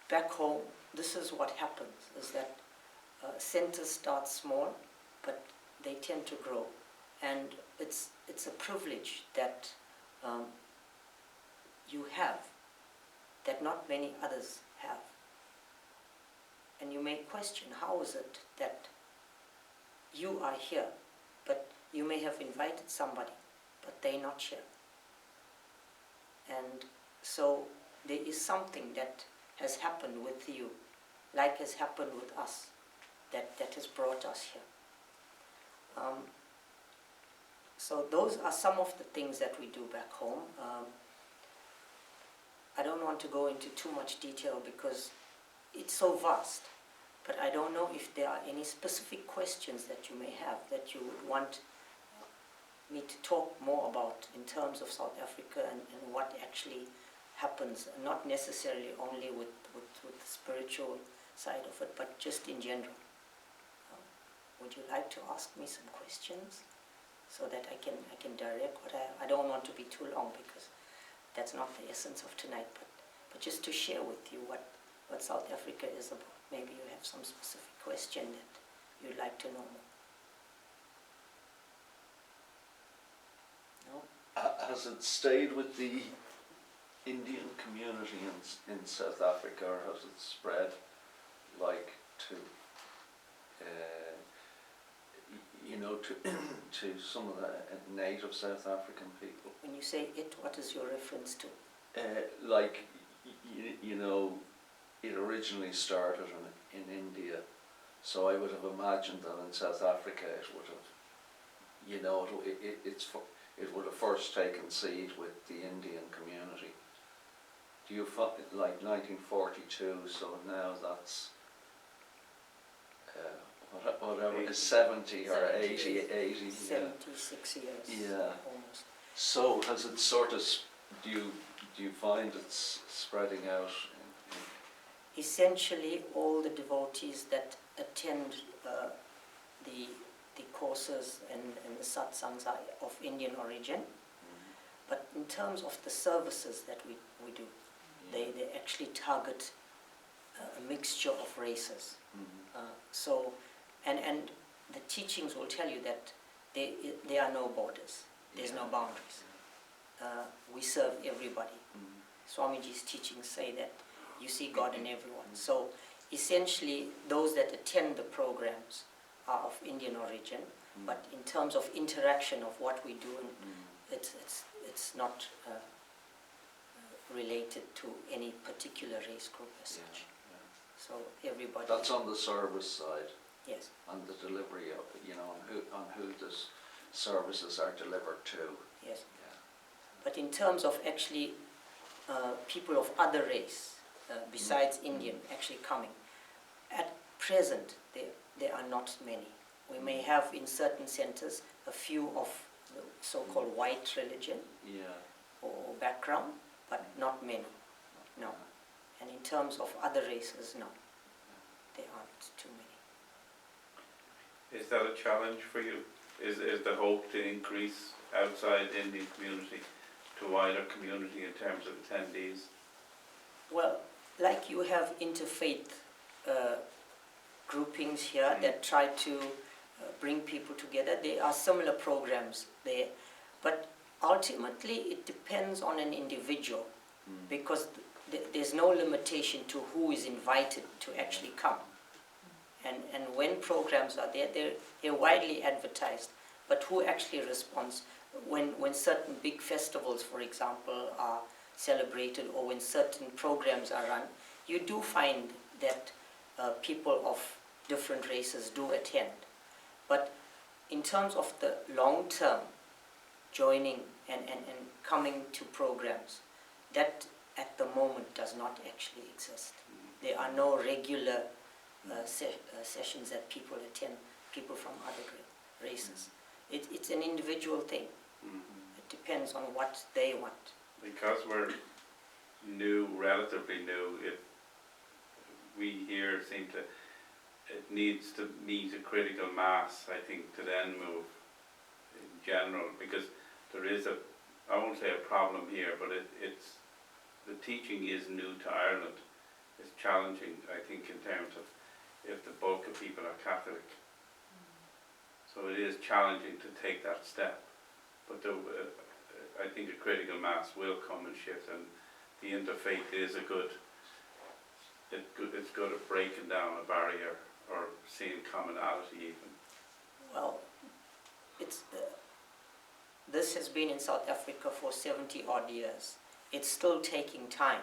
back home, this is what happens, is that centers start small, but they tend to grow. And it's a privilege that you have, that not many others have. And you may question, how is it that you are here, but you may have invited somebody, but they're not here. And so there is something that has happened with you, like has happened with us, that has brought us here. So those are some of the things that we do back home. I don't want to go into too much detail because it's so vast, but I don't know if there are any specific questions that you may have that you would want me to talk more about in terms of South Africa and what actually happens, not necessarily only with the spiritual side of it, but just in general. Would you like to ask me some questions so that I can direct what I don't want to be too long, because that's not the essence of tonight, but just to share with you what South Africa is about. Maybe you have some specific question that you'd like to know more. No? Has it stayed with the Indian community in South Africa, or has it spread like to to some of the native South African people? When you say it, what is your reference to? It originally started in India, so I would have imagined that in South Africa it would have, it would have first taken seed with the Indian community. Do you find, like 1942, so now that's whatever, 70 or 80, 76 years. Yeah. Almost. So has it sort of, do you find it's spreading out? Essentially, all the devotees that attend the courses and the satsangs are of Indian origin. Mm-hmm. But in terms of the services that we do, they actually target a mixture of races. Mm-hmm. And the teachings will tell you that there are no borders, there's no boundaries. We serve everybody. Mm-hmm. Swamiji's teachings say that you see God in everyone. Mm-hmm. So essentially, those that attend the programs are of Indian origin, mm-hmm. but in terms of interaction of what we do, mm-hmm. it's not related to any particular race group as such. Yeah. So everybody. That's on the service side. Yes. On the delivery of, on who the services are delivered to. Yes. Yeah. But in terms of actually people of other race, besides Indian, actually coming, at present there are not many. We may have in certain centers a few of the so-called white religion or background, but not many. No. And in terms of other races, no, there aren't too many. Is that a challenge for you? Is the hope to increase outside Indian community to wider community in terms of attendees? Well, like you have interfaith groupings here that try to bring people together, there are similar programs there, but ultimately it depends on an individual, because there's no limitation to who is invited to actually come. And when programs are there, they're widely advertised, but who actually responds? When certain big festivals, for example, are celebrated, or when certain programs are run, you do find that people of different races do attend. But in terms of the long-term joining and coming to programs, that at the moment does not actually exist. There are no regular sessions that people attend, people from other races. It's an individual thing. It depends on what they want. Because we're new, relatively new, we here seem to, it needs to meet a critical mass, I think, to then move in general, because there is I won't say a problem here, but it's, the teaching is new to Ireland. It's challenging, I think, in terms of if the bulk of people are Catholic. So it is challenging to take that step. But I think a critical mass will come and shift, and the interfaith is it's good at breaking down a barrier or seeing commonality even. Well, this has been in South Africa for 70 odd years. It's still taking time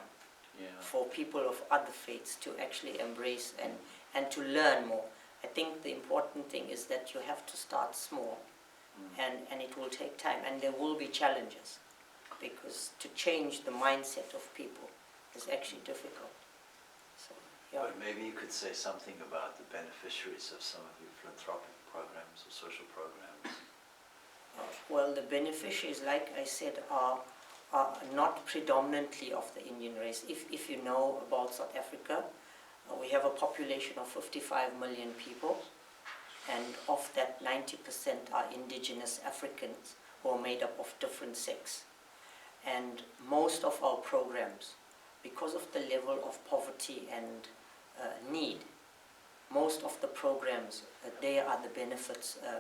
for people of other faiths to actually embrace and to learn more. I think the important thing is that you have to start small, and it will take time, and there will be challenges, because to change the mindset of people is actually difficult. So, yeah. But maybe you could say something about the beneficiaries of some of your philanthropic programs or social programs. Well, the beneficiaries, like I said, are not predominantly of the Indian race. If you know about South Africa, we have a population of 55 million people, and of that 90% are indigenous Africans who are made up of different sects. And most of our programs, because of the level of poverty and need, most of the programs they are the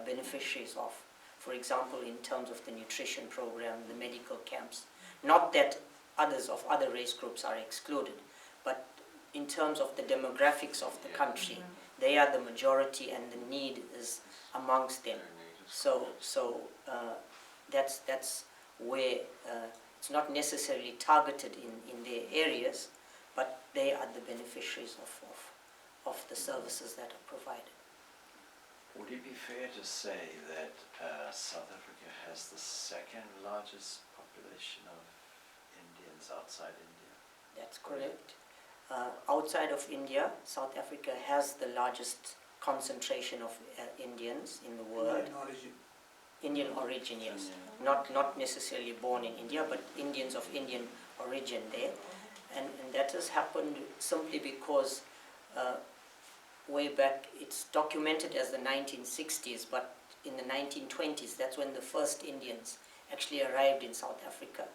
beneficiaries of. For example, in terms of the nutrition program, the medical camps. Not that others of other race groups are excluded, but in terms of the demographics of the country, they are the majority, and the need is amongst them. So that's where it's not necessarily targeted in their areas, but they are the beneficiaries of the services that are provided. Would it be fair to say that South Africa has the second largest population of Indians outside India? That's correct. Outside of India, South Africa has the largest concentration of Indians in the world. Indian origin. Indian origin, yes. Not necessarily born in India, but Indians of Indian origin there. And that has happened simply because way back, it's documented as the 1960s, but in the 1920s, that's when the first Indians actually arrived in South Africa.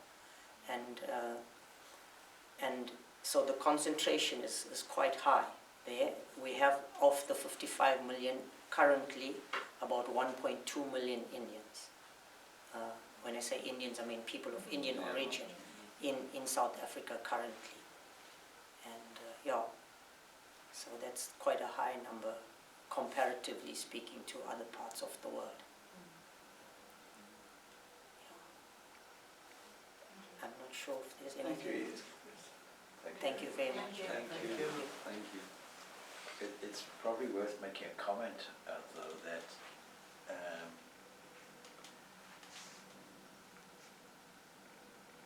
And so the concentration is quite high there. We have, of the 55 million, currently about 1.2 million Indians. When I say Indians, I mean people of Indian origin in South Africa currently. And so that's quite a high number, comparatively speaking, to other parts of the world. I'm not sure if there's anything. Thank you very much. Thank you. Thank you. It's probably worth making a comment, though, that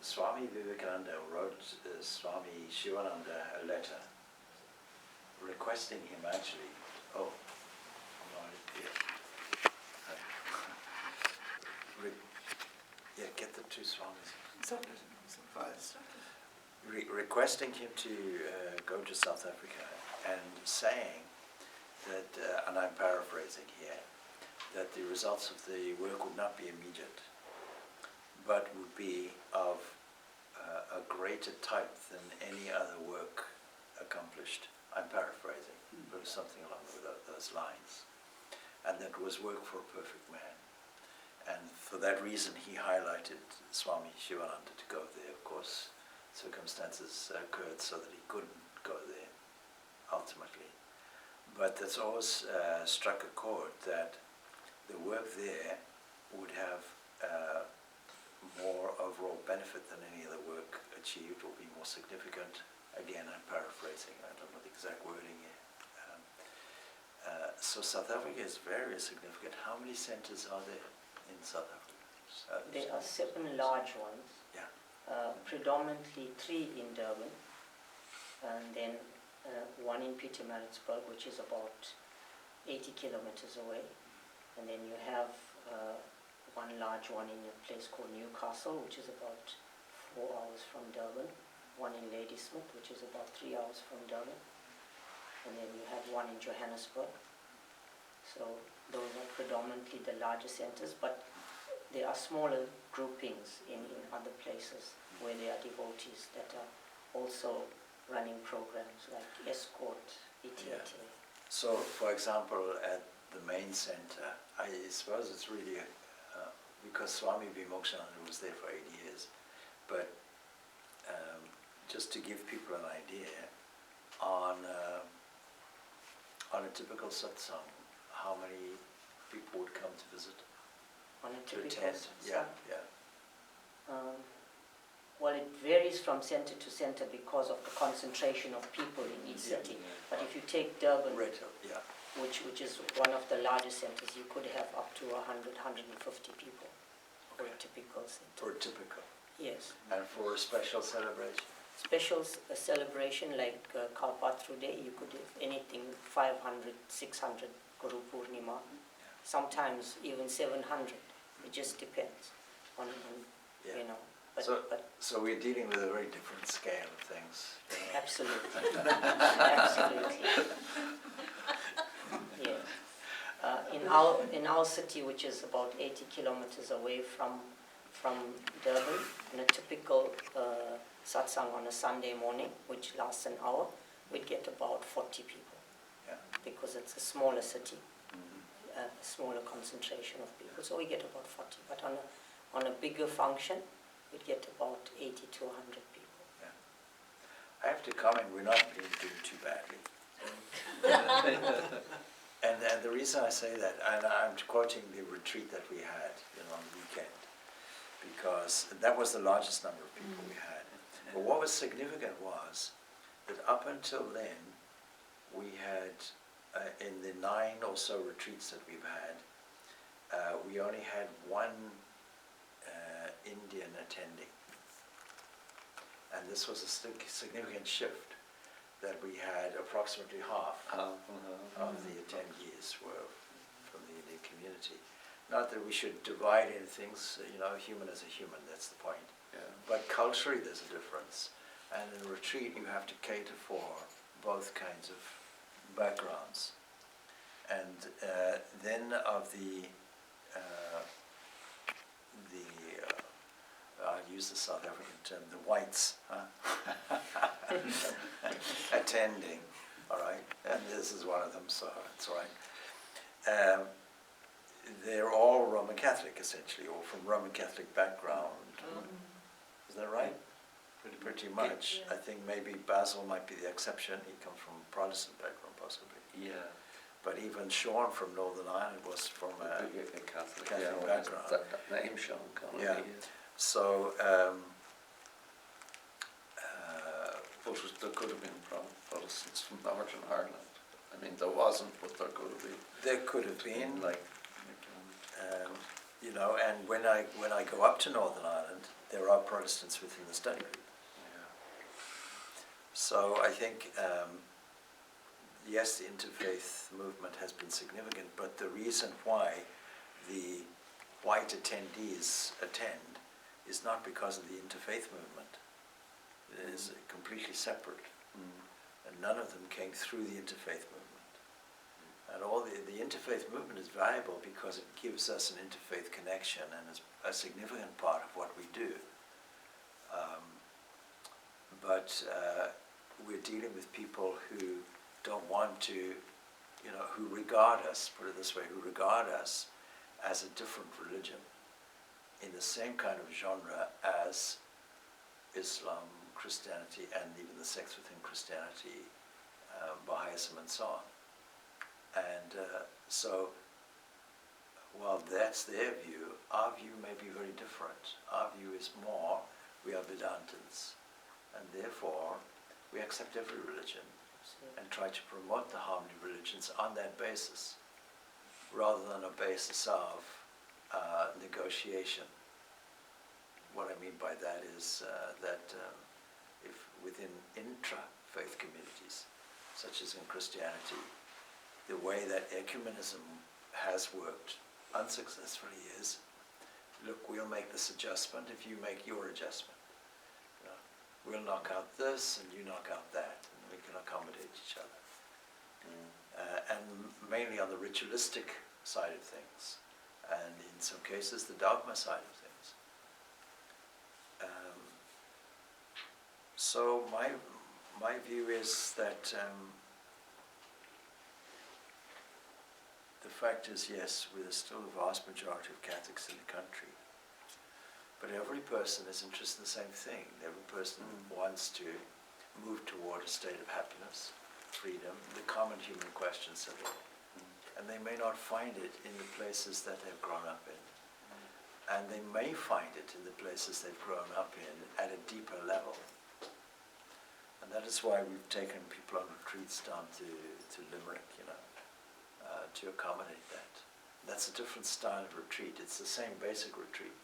Swami Vivekananda wrote Swami Shivananda a letter requesting him actually, get the two Swamis. requesting him to go to South Africa and saying that, and I'm paraphrasing here, that the results of the work would not be immediate, but would be of a greater type than any other work accomplished. I'm paraphrasing, but something along those lines. And that was work for a perfect man. And for that reason, he highlighted Swami Shivananda to go there. Of course, circumstances occurred so that he couldn't go there, ultimately. But that's always struck a chord that the work there would have more overall benefit than any other work achieved, or be more significant. Again, I'm paraphrasing, I don't know the exact wording here. So South Africa is very significant. How many centers are there in South Africa? There are 7 large ones, Yeah. Predominantly 3 in Durban, and then 1 in Pietermaritzburg, which is about 80 kilometers away. And then you have 1 large one in a place called Newcastle, which is about 4 hours from Durban. 1 in Ladysmith, which is about 3 hours from Durban. And then you have 1 in Johannesburg. So those are predominantly the larger centers, but there are smaller groupings in other places where there are devotees that are also running programs like Escort, ETT. So, for example, at the main center, I suppose it's really, because Swami Vimokshananda was there for 8 years, but just to give people an idea, on a typical satsang, how many people would come to visit? On a To typical attend? Yeah, satsang? yeah. Well, it varies from center to center because of the concentration of people in each city. But if you take Durban, Right, yeah. which is one of the largest centers, you could have up to 100, 150 people for a typical center. For typical. Yes. And for a special celebration? Special celebration like Kalpatru Day, you could have anything 500, 600 Guru Purnima, sometimes even 700. It just depends on Yeah. you know. So we're dealing with a very different scale of things. Absolutely. Absolutely. Yeah. In our city, which is about 80 kilometers away from Durban, in a typical satsang on a Sunday morning, which lasts an hour, we'd get about 40 people. Yeah. Because it's a smaller city, Mm-hmm. a smaller concentration of people. So we get about 40. But on a bigger function, we'd get about 80 to 100 people. Yeah. I have to comment, we're not doing too badly. And the reason I say that, and I'm quoting the retreat that we had on the weekend, because that was the largest number of people we had. But what was significant was that up until then, we had, in the 9 or so retreats that we've had, we only had 1 Indian attending. And this was a significant shift, that we had approximately half of the attendees were from the Indian community. Not that we should divide in things, human is a human, that's the point. Yeah. But culturally there's a difference. And in a retreat you have to cater for both kinds of backgrounds. And then of I'll use the South African term, the whites, attending, all right? And this is one of them, so it's all right. They're all Roman Catholic, essentially, or from Roman Catholic background. Is that right? Pretty much. Yeah. I think maybe Basil might be the exception. He comes from Protestant background, possibly. Yeah. But even Sean from Northern Ireland was from a Catholic background. That name, Sean Connery. Yeah. So, But there could have been Protestants from Northern Ireland. I mean, there wasn't, but there could have been. there could have been, Like, and when I go up to Northern Ireland, there are Protestants within the study group. So I think, yes, the interfaith movement has been significant, but the reason why the white attendees attend is not because of the interfaith movement. is completely separate, Mm. and none of them came through the interfaith movement. And all the interfaith movement is valuable because it gives us an interfaith connection and is a significant part of what we do. But we're dealing with people who don't want to, who regard us, put it this way, who regard us as a different religion in the same kind of genre as Islam, Christianity, and even the sects within Christianity, Baha'ism and so on. And so, while that's their view, our view may be very different. Our view is more, we are Vedantins, and therefore we accept every religion and try to promote the harmony religions on that basis, rather than a basis of negotiation. What I mean by that is that if within intra-faith communities, such as in Christianity, the way that ecumenism has worked unsuccessfully is, look, we'll make this adjustment if you make your adjustment. We'll knock out this and you knock out that, and we can accommodate each other. And mainly on the ritualistic side of things, and in some cases the dogma side of things. So my view is that the fact is, yes, we're still a vast majority of Catholics in the country, but every person is interested in the same thing. Every person wants to move toward a state of happiness, freedom, the common human questions of it. And they may not find it in the places that they've grown up in. And they may find it in the places they've grown up in at a deeper level. And that is why we've taken people on retreats down to Limerick, to accommodate that. That's a different style of retreat. It's the same basic retreat,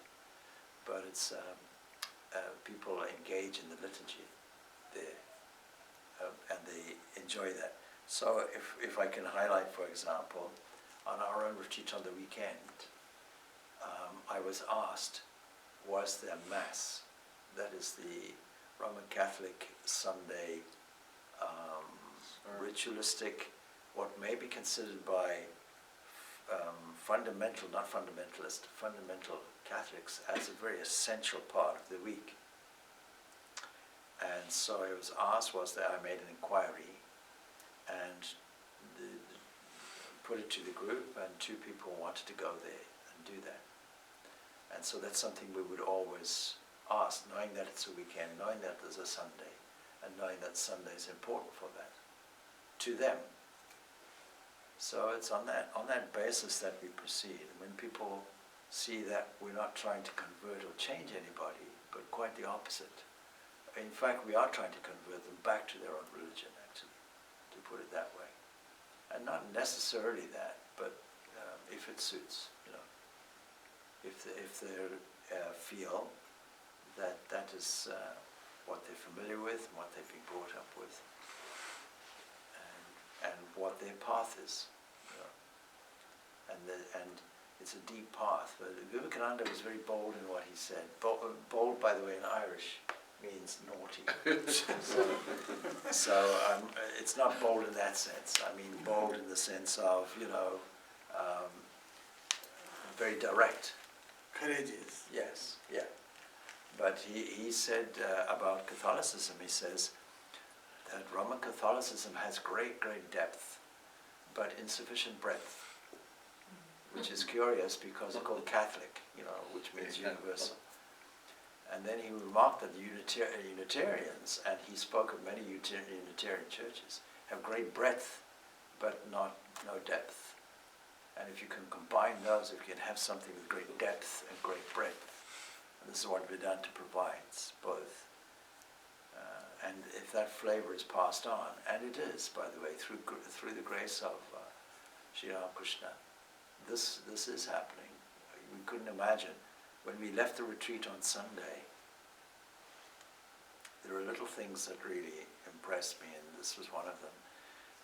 but it's people engage in the liturgy there, and they enjoy that. So if I can highlight, for example, on our own retreat on the weekend, I was asked, was there Mass? That is the Roman Catholic Sunday ritualistic, what may be considered by fundamental Catholics as a very essential part of the week. And so I was asked, I made an inquiry and put it to the group, and 2 people wanted to go there and do that. And so that's something we would always ask, knowing that it's a weekend, knowing that there's a Sunday, and knowing that Sunday is important for that, to them. So it's on that basis that we proceed. And when people see that we're not trying to convert or change anybody, but quite the opposite. In fact, we are trying to convert them back to their own religion, actually, to put it that way. And not necessarily that, but if it suits, if they feel that that is what they're familiar with, and what they've been brought up with, and what their path is, and it's a deep path. But Vivekananda was very bold in what he said. Bold, by the way, in Irish means naughty. so it's not bold in that sense. I mean bold in the sense of, very direct. Courageous. Yes, yeah. But he said about Catholicism, he says that Roman Catholicism has great, great depth, but insufficient breadth, which is curious because it's called Catholic, which means universal. And then he remarked that the Unitarians, and he spoke of many Unitarian churches, have great breadth, but no depth. And if you can combine those, if you can have something with great depth and great breadth, and this is what Vedanta provides, both. And if that flavor is passed on, and it is, by the way, through the grace of Sri Ramakrishna, this is happening. We couldn't imagine. When we left the retreat on Sunday, there were little things that really impressed me, and this was one of them.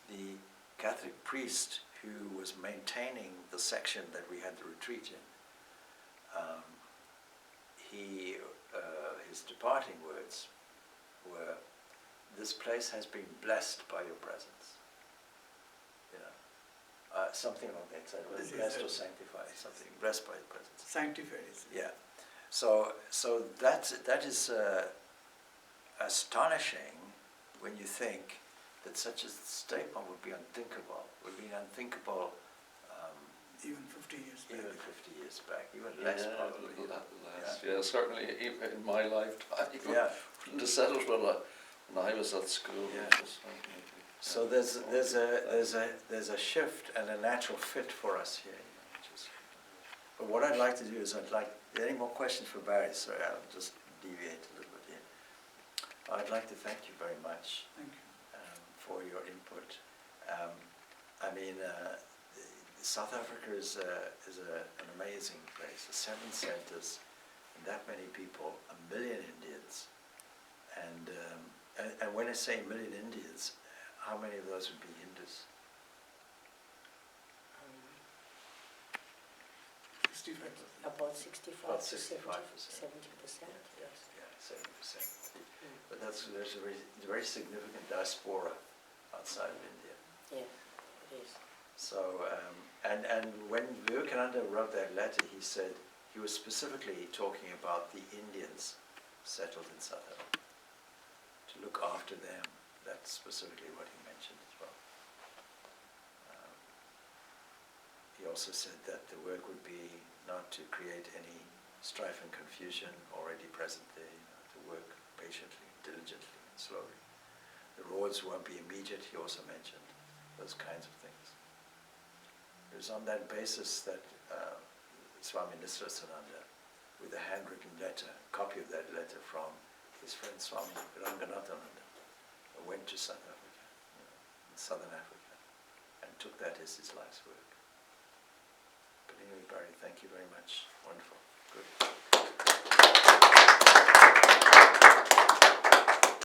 The Catholic priest who was maintaining the section that we had the retreat in, his departing words were, this place has been blessed by your presence. You know, something like that. Yes, Blessed or yes. sanctified, something. Blessed by your presence. Sanctified is Yeah. So that is astonishing when you think that such a statement would be unthinkable. Would be unthinkable even 50 years back. even 50 years back, even less probably. Less, yeah, certainly even in my lifetime. Yeah. Wouldn't have said it when I was at school. Yeah. It was like, So there's a shift and a natural fit for us here. You know, which is, but what I'd like to do is any more questions for Barry? Sorry, I'll just deviate a little bit here. I'd like to thank you very much Thank you. for your input. South Africa is an amazing place. The 7 centers, and that many people, 1 million Indians, and when I say 1 million Indians, how many of those would be Hindus? 65%. About 65 About to 65%. 70%. Yes. Yeah, 70%. But there's a very significant diaspora outside of India. Yeah, it is. So, and when Vivekananda wrote that letter, he said he was specifically talking about the Indians settled in South Africa, to look after them. That's specifically what he mentioned as well. He also said that the work would be not to create any strife and confusion already present there, you know, to work patiently, diligently, and slowly. The rewards won't be immediate, he also mentioned, those kinds of things. It was on that basis that Swami Nisrasananda, with a handwritten letter, a copy of that letter from his friend Swami Purnananda, went to South Africa, you know, in southern Africa, and took that as his life's work. But anyway, Barry, thank you very much. Wonderful. Good.